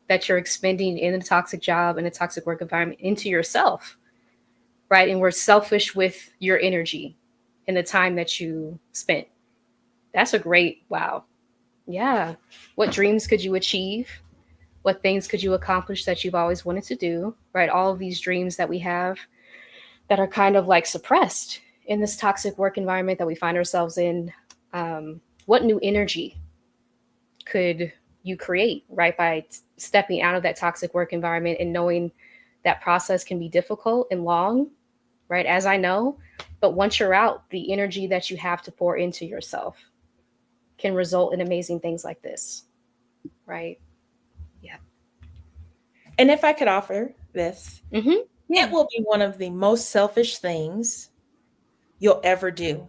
that you're expending in a toxic job and a toxic work environment into yourself, right? And we're selfish with your energy and the time that you spent. That's a great wow. Yeah. What dreams could you achieve? What things could you accomplish that you've always wanted to do, right? All of these dreams that we have that are kind of like suppressed in this toxic work environment that we find ourselves in. What new energy could you create, right? By stepping out of that toxic work environment and knowing that process can be difficult and long, right? As I know, but once you're out, the energy that you have to pour into yourself can result in amazing things like this, right? Yeah. And if I could offer this, Mm-hmm. it Yeah. will be one of the most selfish things you'll ever do.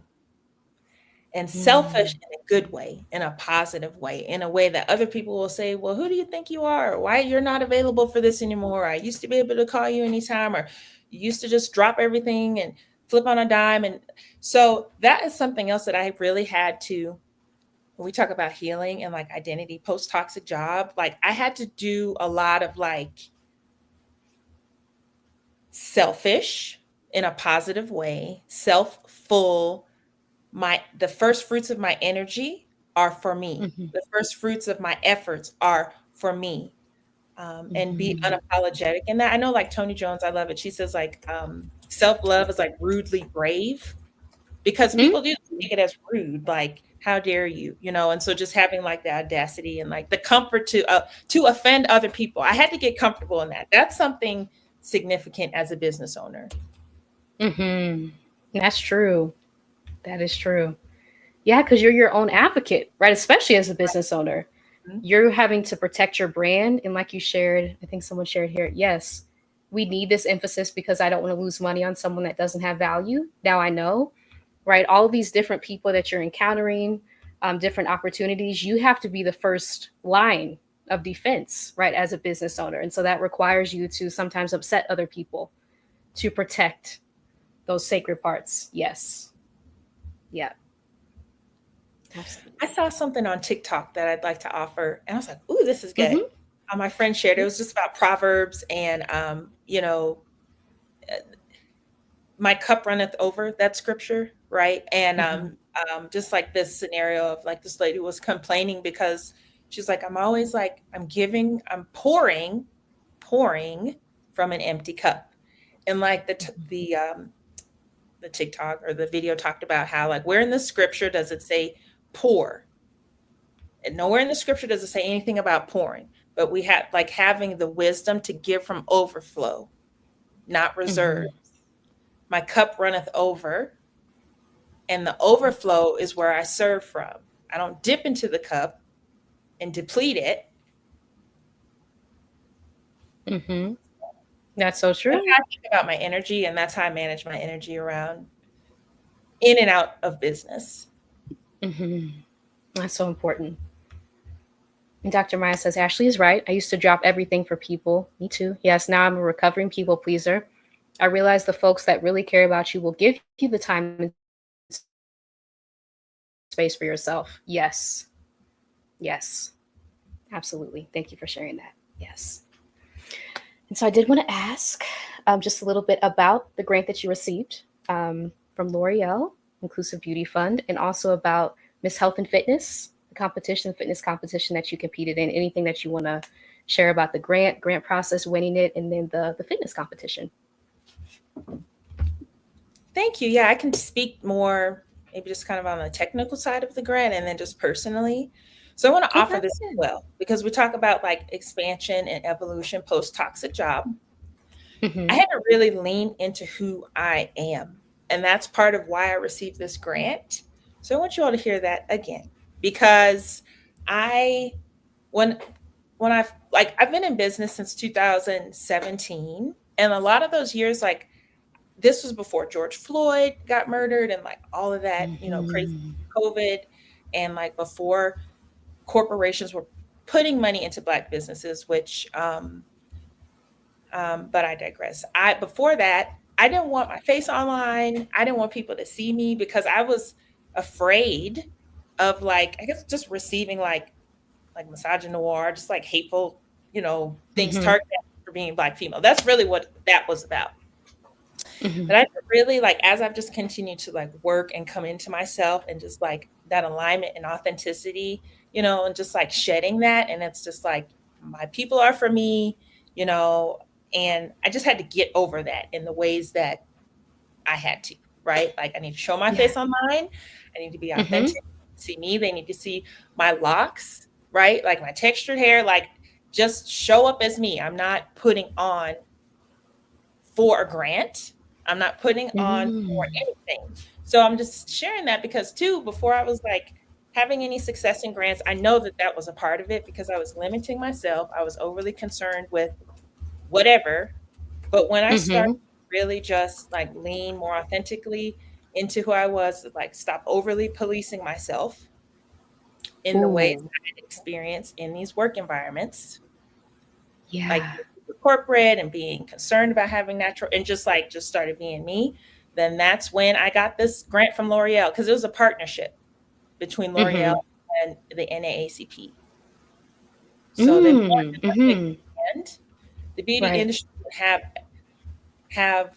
And selfish Mm. in a good way, in a positive way, in a way that other people will say, well, who do you think you are? Why you're not available for this anymore? I used to be able to call you anytime, or you used to just drop everything and flip on a dime. And so that is something else that I really had to, when we talk about healing and like identity post toxic job, like I had to do a lot of like selfish in a positive way, self full. The first fruits of my energy are for me. Mm-hmm. The first fruits of my efforts are for me. And be Mm-hmm. unapologetic in that. I know like Tony Jones, I love it. She says like self-love is like rudely brave, because people do take it as rude, like how dare you, and so just having like the audacity and like the comfort to offend other people. I had to get comfortable in that. That's something significant as a business owner. Mm-hmm. That's true. That is true. Yeah, because you're your own advocate, right? Especially as a business owner. Mhm. You're having to protect your brand. And like you shared, I think someone shared here, yes, we need this emphasis because I don't want to lose money on someone that doesn't have value. Now I know, right? All of these different people that you're encountering, different opportunities, you have to be the first line of defense, right? As a business owner. And so that requires you to sometimes upset other people to protect those sacred parts. Yes. Yeah, I absolutely. saw something on TikTok that I'd like to offer, and I was like, "Ooh, this is good." Mm-hmm. My friend shared it. It was just about Proverbs, and uh, my cup runneth over, that scripture, right? And Mm-hmm. just like this scenario of like this lady was complaining because she's like, I'm always like, I'm pouring from an empty cup, and like the TikTok or the video talked about how like where in the scripture does it say pour? And nowhere in the scripture does it say anything about pouring, but we have like having the wisdom to give from overflow, not Mm-hmm. reserve. My cup runneth over, and the overflow is where I serve from. I don't dip into the cup and deplete it. Mm-hmm. That's so That's true. how I think about my energy, and that's how I manage my energy around in and out of business. Hmm. That's so important. And Dr. Maya says, Ashley is right. I used to drop everything for people. Me too. Yes, now I'm a recovering people pleaser. I realize the folks that really care about you will give you the time and space for yourself. Yes. Yes. Absolutely. Thank you for sharing that. Yes. And so I did want to ask just a little bit about the grant that you received from L'Oreal Inclusive Beauty Fund, and also about Miss Health and Fitness, the competition, the fitness competition that you competed in. Anything that you want to share about the grant process, winning it, and then the fitness competition. Thank you. Yeah, I can speak more, maybe just kind of on the technical side of the grant and then just personally. So I want to Okay. offer this as well because we talk about like expansion and evolution post toxic job. I Mm-hmm. had to really lean into who I am. And that's part of why I received this grant. So I want you all to hear that again because I, when, I've been in business since 2017, and a lot of those years, like this was before George Floyd got murdered and like all of that, crazy Mm-hmm. COVID, and like before corporations were putting money into black businesses, which but I digress. I Before that, I didn't want my face online. I didn't want people to see me because I was afraid of like I guess just receiving like misogynoir, just like hateful, things Mm-hmm. targeted at me for being black female. That's really what that was about. Mm-hmm. But I really like as I've just continued to like work and come into myself and just like that alignment and authenticity, and just like shedding that. And it's just like my people are for me, you know, and I just had to get over that in the ways that I had to, right? Like I need to show my Yeah. face online. I need to be Mm-hmm. authentic. See me. They need to see my locks, right? Like my textured hair, like just show up as me. I'm not putting on for a grant. I'm not putting on for Mm-hmm. anything. So I'm just sharing that because too, before I was like having any success in grants, I know that that was a part of it because I was limiting myself. I was overly concerned with whatever. But when I started Mm-hmm. really just like lean more authentically into who I was, like stop overly policing myself in the ways Ooh. I had experienced in these work environments, like Yeah. corporate and being concerned about having natural and just started being me, then that's when I got this grant from L'Oreal because it was a partnership between L'Oreal Mm-hmm. and the NAACP. So they Mm. wanted like to Mm-hmm. expand the beauty Right. industry and have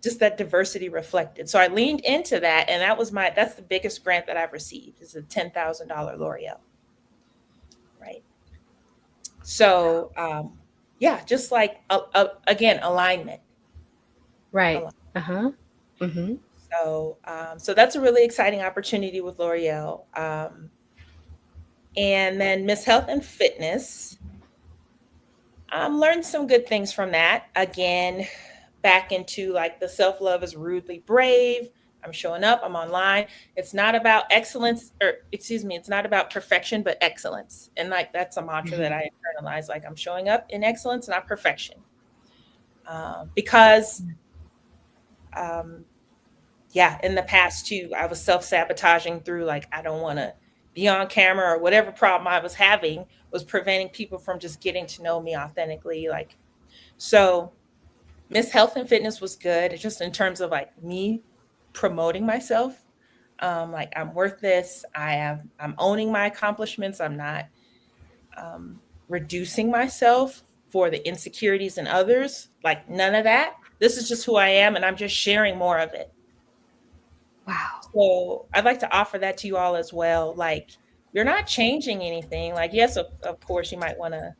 just that diversity reflected. So I leaned into that, and that's the biggest grant that I've received is a $10,000 L'Oreal, right? So yeah, just like again alignment. Right. Uh-huh. Mm-hmm. So that's a really exciting opportunity with L'Oreal. And then Miss Health and Fitness, learned some good things from that. Again, back into like the self love is rudely brave. I'm showing up, I'm online. It's not about excellence, or excuse me, it's not about perfection, but excellence. And like that's a mantra that Mm-hmm. I internalize. Like I'm showing up in excellence, not perfection. Because um, yeah, in the past too, I was self sabotaging through like, I don't want to be on camera or whatever problem I was having was preventing people from just getting to know me authentically. Like, so Miss Health and Fitness was good just in terms of like me promoting myself. Like I'm worth this. I'm owning my accomplishments. I'm not um, reducing myself for the insecurities in others. Like none of that. This is just who I am, and I'm just sharing more of it. Wow. So I'd like to offer that to you all as well. Like you're not changing anything. Like yes, of course you might want to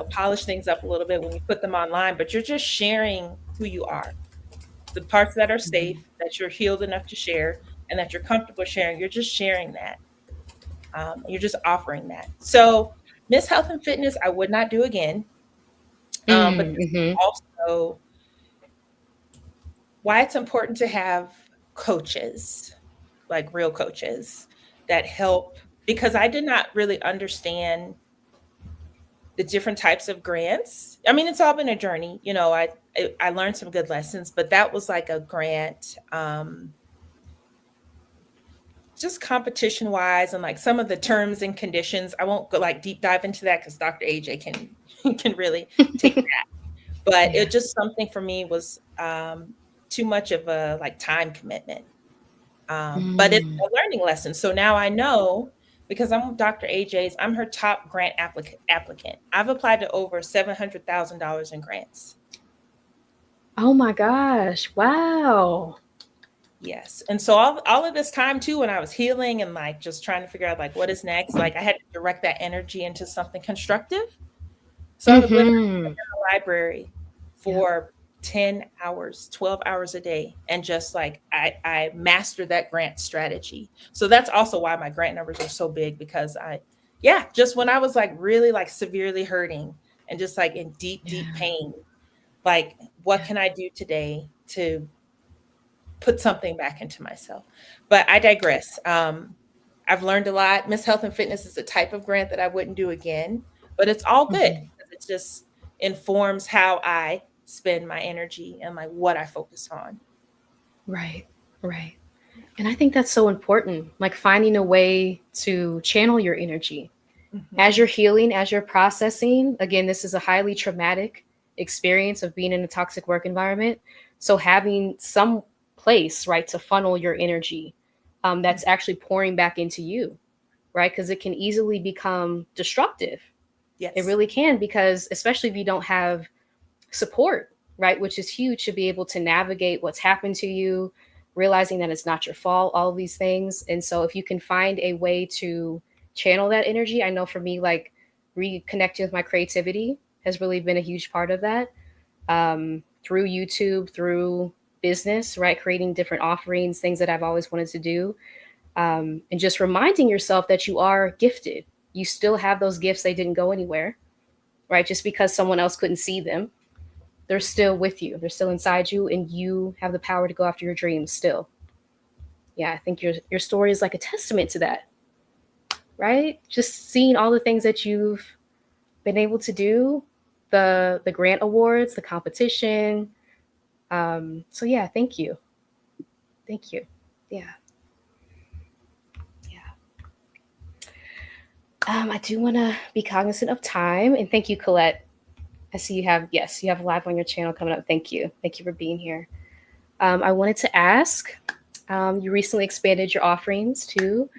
polish things up a little bit when you put them online, but you're just sharing who you are. The parts that are safe, Mm-hmm. that you're healed enough to share, and that you're comfortable sharing. You're just sharing that. You're just offering that. So Miss Health and Fitness, I would not do again. But this is Mm-hmm. also why it's important to have coaches, like real coaches that help because I did not really understand the different types of grants. I mean, it's all been a journey. I learned some good lessons, but that was like a grant just competition wise and like some of the terms and conditions. I won't go like deep dive into that because Dr. AJ can can really take, but Yeah. it just something for me was too much of a like time commitment. But it's Mm. a learning lesson. So now I know because I'm Dr. AJ's, I'm her top grant applicant. I've applied to over $700,000 in grants. Oh my gosh. Wow. Yes. And so all of this time too, when I was healing and like just trying to figure out like what is next, like I had to direct that energy into something constructive. So I would literally Mm-hmm. library Yep. for 10 hours, 12 hours a day. And just like I mastered that grant strategy. So that's also why my grant numbers are so big because yeah, just when I was like really like severely hurting and just like in deep, deep Yeah. pain, like what Yeah. can I do today to put something back into myself? But I digress. I've learned a lot. Miss Health and Fitness is a type of grant that I wouldn't do again, but it's all good Mm-hmm. because it just informs how I spend my energy and like what I focus on. Right. Right. And I think that's so important, like finding a way to channel your energy. As Hmm. you're healing, as you're processing, again, this is a highly traumatic experience of being in a toxic work environment. So having some place, right, to funnel your energy that's actually pouring back into you, right? Because it can easily become destructive. It Yes. really can, because especially if you don't have support, right? Which is huge to be able to navigate what's happened to you, realizing that it's not your fault, all of these things. And so if you can find a way to channel that energy, I know for me, like reconnecting with my creativity has really been a huge part of that. Through YouTube, through business, right? Creating different offerings, things that I've always wanted to do. And just reminding yourself that you are gifted. You still have those gifts, they didn't go anywhere, right? Just because someone else couldn't see them, they're still with you. They're still inside you, and you have the power to go after your dreams still. Yeah, I think your story is like a testament to that, right? Just seeing all the things that you've been able to do, the grant awards, the competition. So yeah, thank you, thank you. Yeah, yeah. I do want to be cognizant of time, and thank you, Colette. I see you have, yes, you have a live on your channel coming up. Thank you for being here. I wanted to ask, you recently expanded your offerings too,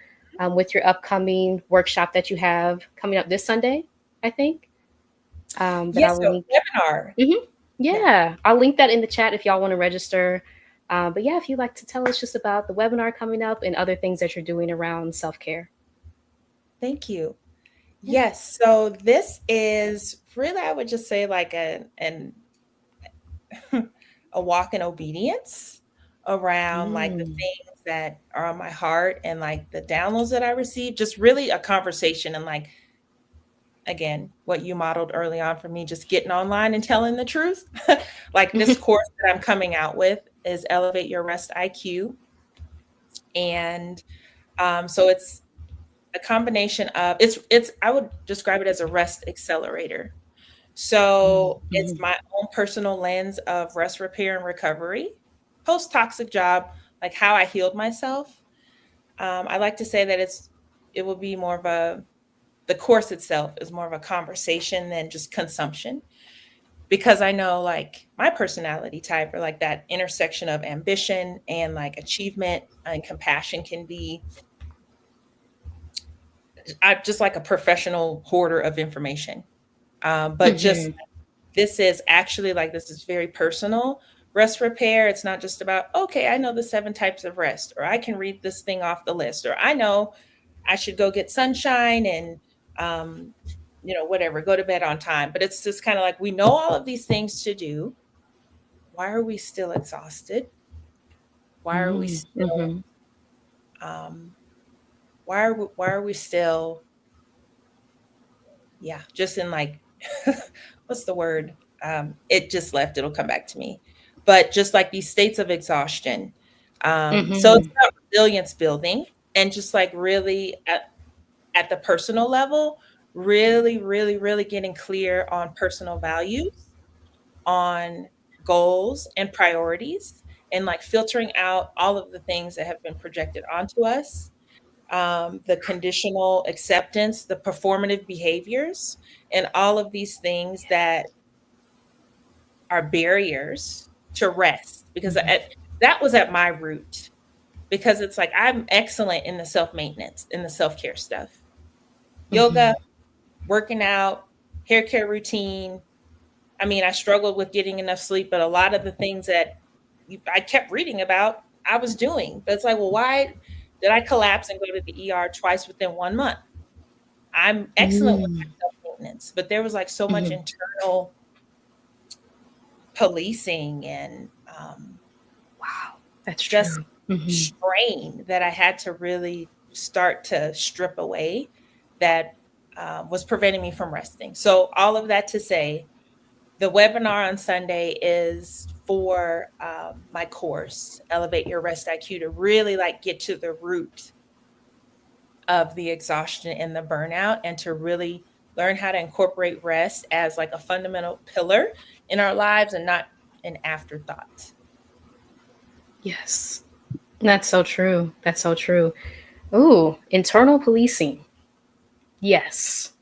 with your upcoming workshop that you have coming up this Sunday, I think, that I Yes. will So link. webinar. Hmm. Yeah. Yeah, I'll link that in the chat if y'all want to register. But yeah, if you'd like to tell us just about the webinar coming up and other things that you're doing around self care. Thank you. Yeah. Yes. So this is really, I would just say like an a walk in obedience around like the Mm. things that are on my heart and like the downloads that I receive. Just really a conversation and like again, what you modeled early on for me, just getting online and telling the truth. Like this course that I'm coming out with is Elevate Your Rest IQ. And so it's a combination of it's I would describe it as a rest accelerator. So it's Mm-hmm. my own personal lens of rest, repair, and recovery, post toxic job, like how I healed myself. I like to say that it will be more of a the course itself is more of a conversation than just consumption because I know like my personality type or like that intersection of ambition and like achievement and compassion can be I just like a professional hoarder of information. But just Mm-hmm. this is actually like this is very personal rest repair. It's not just about okay, I know the 7 types of rest, or I can read this thing off the list, or I know I should go get sunshine and um, whatever, go to bed on time. But it's just kind of like we know all of these things to do. Why are we still exhausted? Why are we still Mm-hmm. um, why are we still yeah, just in like what's the word? It just left, it'll come back to me. But just like these states of exhaustion. So Mm-hmm. it's about resilience building and just like really at the personal level, really, really, really getting clear on personal values, on goals and priorities, and like filtering out all of the things that have been projected onto us. the conditional acceptance, the performative behaviors, and all of these things that are barriers to rest. Because Mhm. that was at my root. Because it's like I'm excellent in the self maintenance, in the self care stuff, yoga, Mhm. working out, hair care routine. I mean, I struggled with getting enough sleep, but a lot of the things that I kept reading about, I was doing. But it's like, well, why did I collapse and go to the ER twice within 1 month? I'm excellent with Mm. my self maintenance, but there was like so much Mhm. internal policing and Wow, that's just true. Mhm. strain that I had to really start to strip away that was preventing me from resting. So, all of that to say, the webinar on Sunday is for my course, Elevate Your Rest IQ, to really like get to the root of the exhaustion and the burnout and to really learn how to incorporate rest as like a fundamental pillar in our lives and not an afterthought. Yes. That's so true. That's so true. Ooh, internal policing. Yes.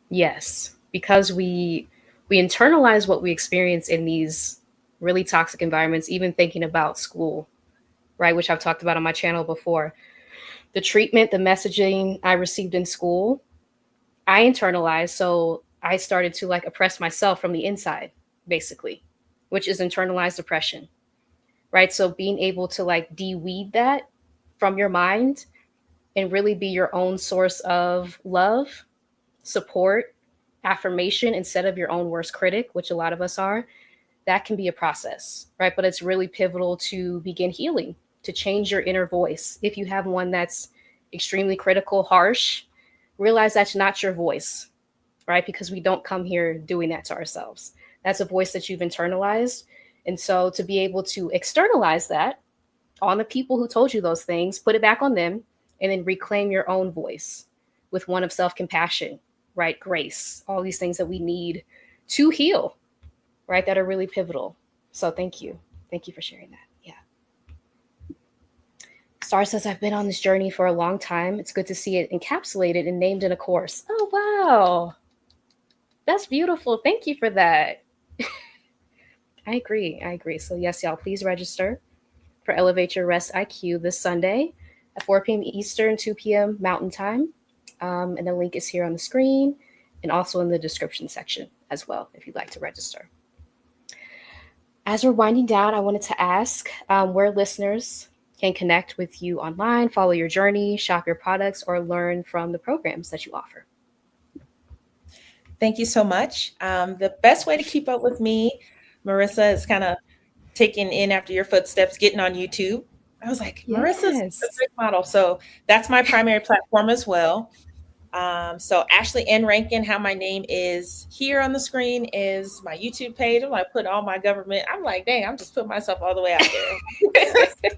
Yes. Because we internalize what we experience in these really toxic environments, even thinking about school, right? Which I've talked about on my channel before. The treatment, the messaging I received in school, I internalized. So I started to like oppress myself from the inside, basically, which is internalized oppression, right? So being able to like de-weed that from your mind and really be your own source of love, support, affirmation instead of your own worst critic, which a lot of us are, that can be a process, right? But it's really pivotal to begin healing, to change your inner voice. If you have one that's extremely critical, harsh, realize that's not your voice, right? Because we don't come here doing that to ourselves. That's a voice that you've internalized. And so to be able to externalize that on the people who told you those things, put it back on them, and then reclaim your own voice with one of self compassion, right? Grace, all these things that we need to heal, right? That are really pivotal. So thank you. Thank you for sharing that. Yeah. Star says, I've been on this journey for a long time. It's good to see it encapsulated and named in a course. Oh, wow. That's beautiful. Thank you for that. I agree. I agree. So, yes, y'all, please register for Elevate Your Rest IQ this Sunday at 4 p.m. Eastern, 2 p.m. Mountain Time. And the link is here on the screen and also in the description section as well if you'd like to register. As we're winding down, I wanted to ask where listeners can connect with you online, follow your journey, shop your products, or learn from the programs that you offer. Thank you so much. The best way to keep up with me, Marissa, is kind of taking in after your footsteps, getting on YouTube. I was like, Marissa's a Yes. great model. So that's my primary platform as well. So Ashley N. Rankin, how my name is here on the screen is my YouTube page. I'm like putting all my government. I'm like, dang, I'm just putting myself all the way out there.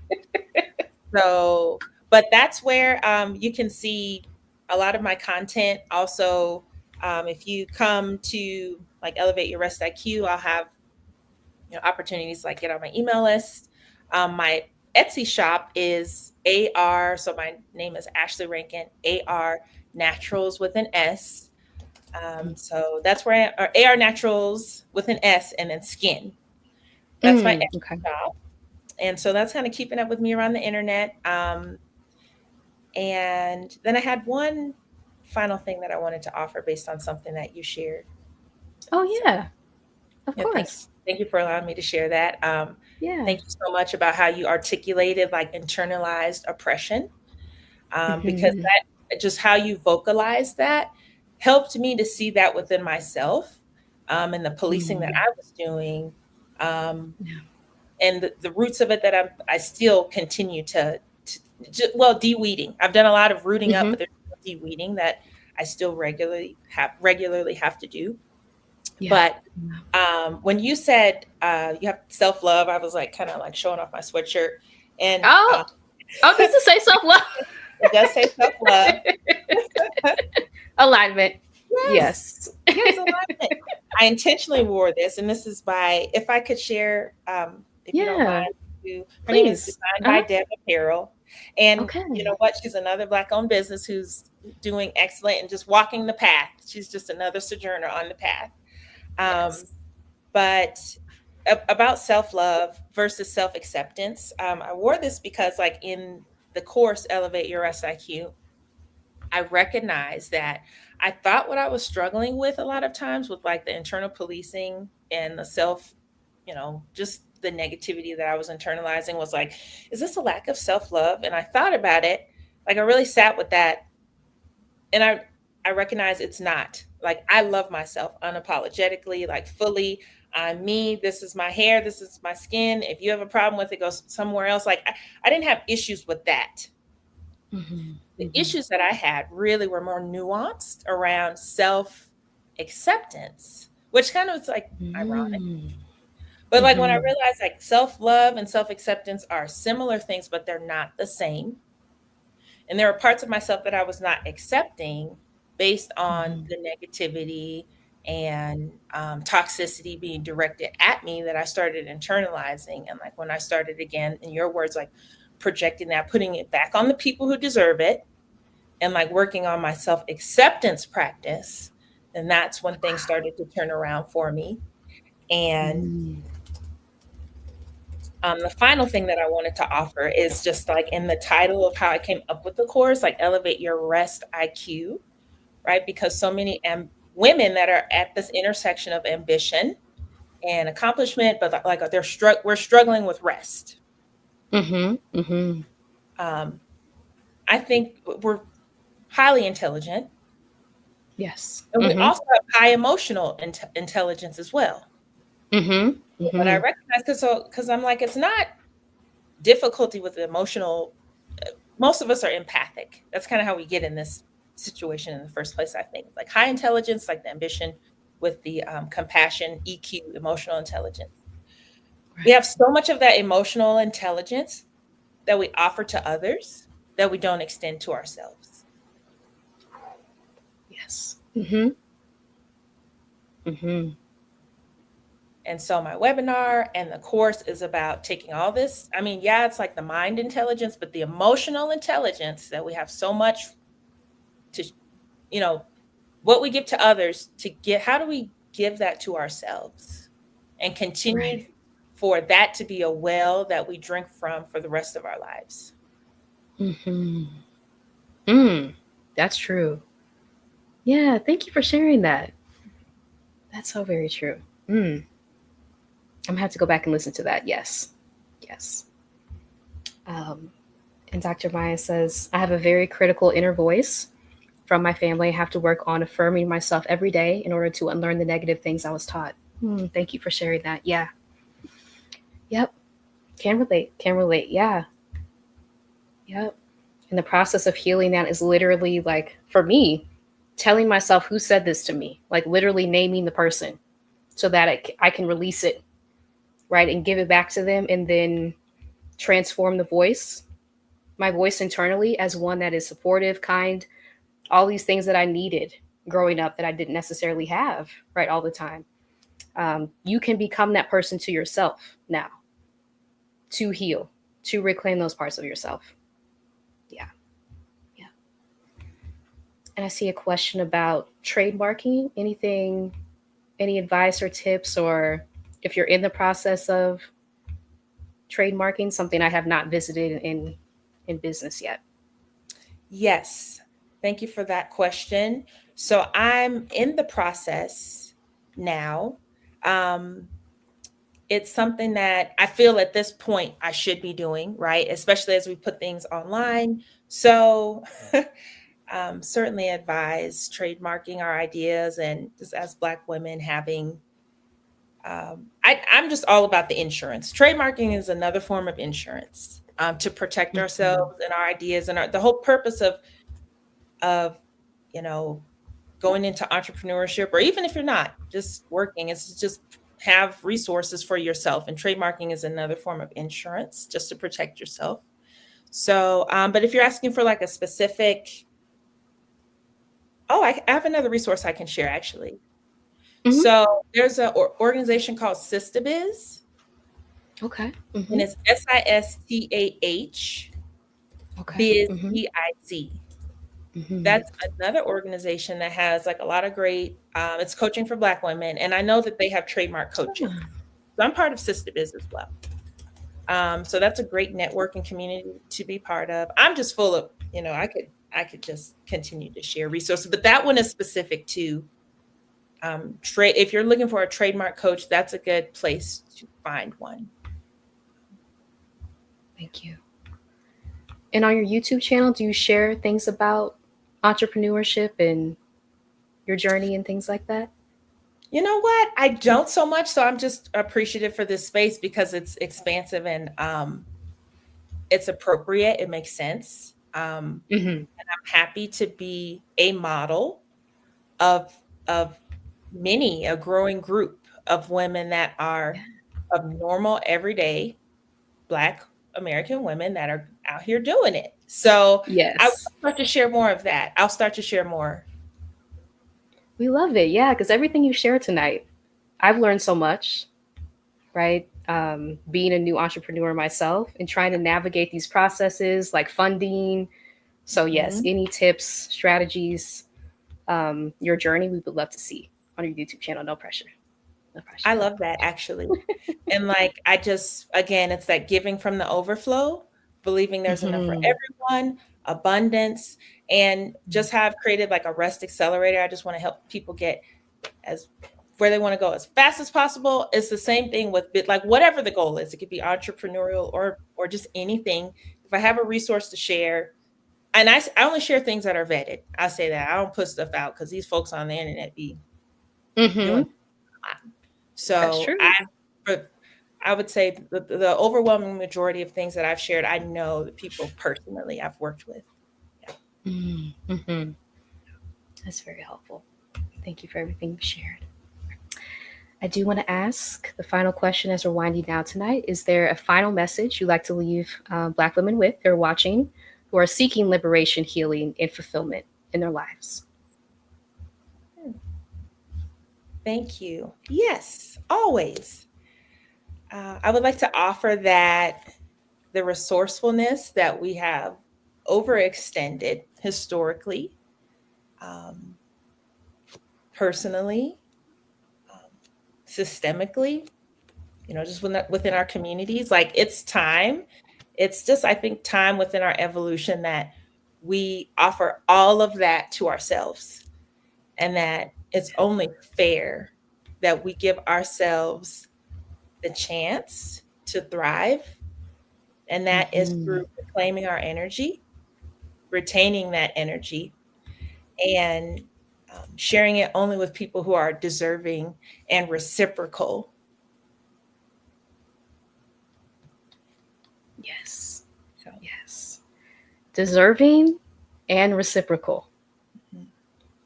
So, but that's where you can see a lot of my content. Also, if you come to like Elevate Your Rest IQ, I'll have opportunities like get on my email list. My Etsy shop is AR. So my name is Ashley Rankin, AR Naturals with an S. So that's where or AR Naturals with an S and then skin. That's my Okay. Etsy shop. And so that's kind of keeping up with me around the internet. And then I had one final thing that I wanted to offer based on something that you shared. Oh, So yeah, of yeah, course. thank you for allowing me to share that. Yeah. Thank you so much about how you articulated like internalized oppression, because Hmm. that just how you vocalize that helped me to see that within myself, and the policing that Mm. I was doing, um, Yeah. and the roots of it that I still continue well, de-weeding. I've done a lot of rooting up, Hmm. but there's de-weeding that I still regularly have to do. Yeah. But when you said you have self love, I was like kind of like showing off my sweatshirt, and Oh, oh, does it say self love? it does say self love. Alignment. Yes, Yes. yes, alignment. I intentionally wore this, and this is by if I could share, if you don't mind. Yeah. Her name is Please. Designed Uh by huh. Deb Apparel. And you know Okay. what? She's another Black owned business who's doing excellent and just walking the path. She's just another sojourner on the path. Um, Yes. but about self love versus self acceptance, I wore this because, like, in the course Elevate Your Rest IQ, I recognize that I thought what I was struggling with a lot of times with, like, the internal policing and the self, just the negativity that I was internalizing was like, is this a lack of self love? And I thought about it, like, I really sat with that, and I recognize it's not. Like, I love myself unapologetically, like, fully. I'm me. This is my hair. This is my skin. If you have a problem with it, go somewhere else. Like, I didn't have issues with that. Mhm. The Mhm. issues that I had really were more nuanced around self acceptance, which kind of is like ironic. Mm. But like when I Mhm. realized like self love and self acceptance are similar things, but they're not the same. And there are parts of myself that I was not accepting based on Mhm. the negativity and toxicity being directed at me that I started internalizing. And like when I started, again, in your words, like projecting that, putting it back on the people who deserve it, and like working on my self acceptance practice, and that's when things started to turn around for me. And Mm. the final thing that I wanted to offer is just like in the title of how I came up with the course, like Elevate Your Rest IQ, right? Because so many women that are at this intersection of ambition and accomplishment, but like we're struggling with rest. Mhm. Mhm. Um, I think we're highly intelligent, Yes. and we Mhm. also have high emotional intelligence as well. Mhm. But I Mhm. recognize because I'm like, it's not difficulty with the emotional. Most of us are empathic. That's kind of how we get in this situation in the first place. I think like high intelligence, like the ambition with the compassion, EQ, emotional intelligence. We Right. have so much of that emotional intelligence that we offer to others that we don't extend to ourselves. Yes. Mhm. Mhm. And so my webinar and the course is about taking all this. I mean, yeah, it's like the mind intelligence, but the emotional intelligence that we have so much to, you know, what we give to others to get, how do we give that to ourselves and continue Right. for that to be a well that we drink from for the rest of our lives? Mhm. Mm. That's true. Yeah. Thank you for sharing that. That's so very true. Mm. I'm gonna have to go back and listen to that. Yes. Yes. Um, and Dr. Maya says, I have a very critical inner voice from my family. I have to work on affirming myself every day in order to unlearn the negative things I was taught. Thank you for sharing that. Yeah. Yep. Can relate. Can relate. Yeah. Yep. And the process of healing that is literally like, for me, telling myself who said this to me, like literally naming the person so that I can release it, right? And give it back to them and then transform the voice, my voice internally, as one that is supportive, kind, all these things that I needed growing up that I didn't necessarily have, right, all the time. You can become that person to yourself now to heal, to reclaim those parts of yourself. Yeah, yeah. And I see a question about trademarking. Anything, any advice or tips, or if you're in the process of trademarking, something I have not visited in business yet. Yes. Thank you for that question. So I'm in the process now. Um, it's something that I feel at this point I should be doing, right? Especially as we put things online. So certainly advise trademarking our ideas, and just as Black women having, I'm just all about the insurance. Trademarking is another form of insurance, to protect Mhm. ourselves and our ideas, and the whole purpose of you know going into entrepreneurship, or even if you're not just working, is to just have resources for yourself. And trademarking is another form of insurance just to protect yourself. So, but if you're asking for like a specific, oh, I have another resource I can share actually. Hmm. So there's an organization called Sistabiz, Okay. Hmm. and it's SISTAH. Okay. Biz, Mm-hmm. BIZ. Mm-hmm. That's another organization that has like a lot of great, it's coaching for Black women. And I know that they have trademark coaches. So I'm part of Sister Biz as well. So that's a great networking community to be part of. I'm just full of, I could just continue to share resources, but that one is specific to trade. If you're looking for a trademark coach, that's a good place to find one. Thank you. And on your YouTube channel, do you share things about entrepreneurship and your journey and things like that? You know what? I don't so much. So I'm just appreciative for this space because it's expansive and it's appropriate. It makes sense. Mm-hmm. And I'm happy to be a model of of a growing group of women that are of normal, everyday Black American women that are out here doing it. So I will Yes. start to share more of that. I'll start to share more. We love it. Yeah, because everything you shared tonight, I've learned so much, right? Being a new entrepreneur myself and trying to navigate these processes like funding. So, yes, Mhm. any tips, strategies, your journey, we would love to see on your YouTube channel. No pressure. No pressure. I love that actually. And like I just again, it's that giving from the overflow, believing there's enough for Mm-hmm. everyone, abundance, and just have created like a rest accelerator. I just want to help people get as where they want to go as fast as possible. It's the same thing with like whatever the goal is. It could be entrepreneurial or just anything. If I have a resource to share, and I only share things that are vetted. I say that I don't put stuff out because these folks on the internet be doing. Mm-hmm. That's So true. but I would say the overwhelming majority of things that I've shared, I know the people personally I've worked with. Yeah. Mm-hmm. That's very helpful. Thank you for everything you shared. I do want to ask the final question as we're winding down tonight. Is there a final message you'd like to leave Black women with who are watching, who are seeking liberation, healing, and fulfillment in their lives? Hmm. Thank you. Yes, always. I would like to offer that the resourcefulness that we have overextended historically, um, personally, um, systemically, just within our communities. Like it's time. It's just, I think, time within our evolution that we offer all of that to ourselves and that it's only fair that we give ourselves the chance to thrive. And that is Mm-hmm. through reclaiming our energy, retaining that energy, and sharing it only with people who are deserving and reciprocal. Yes. So, Yes. Deserving and reciprocal. mhm.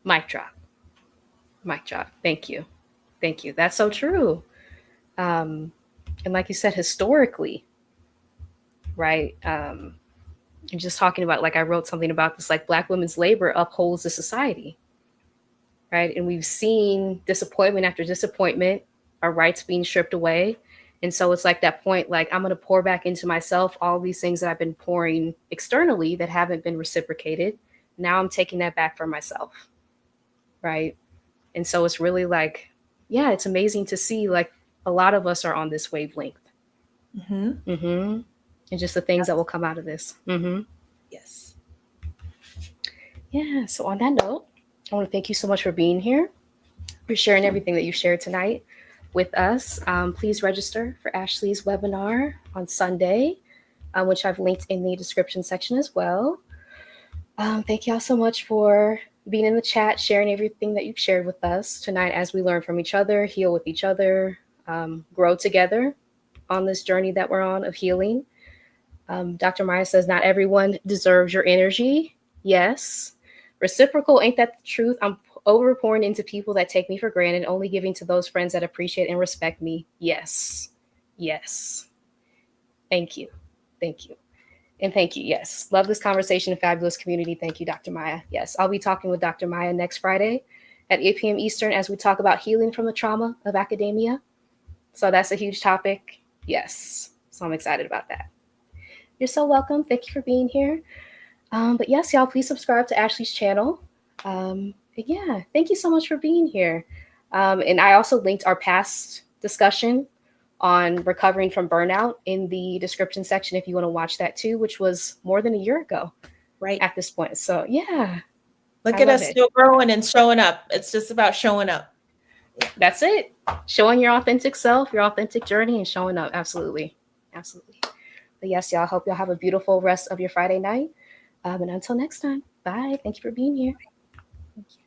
Mic drop. Mic drop. Thank you. Thank you. That's so true. Um, and like you said, historically, right? And just talking about, like, I wrote something about this, like, Black women's labor upholds the society, right? And we've seen disappointment after disappointment, our rights being stripped away. And so it's like that point, like, I'm going to pour back into myself all these things that I've been pouring externally that haven't been reciprocated. Now I'm taking that back for myself, right? And so it's really like, yeah, it's amazing to see, like, a lot of us are on this wavelength. Mhm. Mm-hmm. And just the things that will come out of this. Mm-hmm. Yes. Yeah. So on that note, I want to thank you so much for being here, for sharing everything that you shared tonight with us. Please register for Ashley's webinar on Sunday, which I've linked in the description section as well. Thank y'all so much for being in the chat, sharing everything that you've shared with us tonight as we learn from each other, heal with each other, grow together on this journey that we're on of healing. Dr. Maya says, not everyone deserves your energy. Yes. Reciprocal, ain't that the truth? I'm over pouring into people that take me for granted, only giving to those friends that appreciate and respect me. Yes. Yes. Thank you. Thank you. And thank you. Yes. Love this conversation. Fabulous community. Thank you, Dr. Maya. Yes. I'll be talking with Dr. Maya next Friday at 8 p.m. Eastern as we talk about healing from the trauma of academia. So that's a huge topic. Yes. So I'm excited about that. You're so welcome. Thank you for being here. But yes, y'all, please subscribe to Ashley's channel. But yeah, thank you so much for being here. And I also linked our past discussion on recovering from burnout in the description section if you want to watch that too, which was more than a year ago Right. at this point. So yeah, Look I at love us it. still growing and showing up. It's just about showing up. Yeah. That's it. Showing your authentic self, your authentic journey, and showing up. Absolutely. Absolutely. But yes, y'all, hope y'all have a beautiful rest of your Friday night. And until next time, bye. Thank you for being here. Thank you.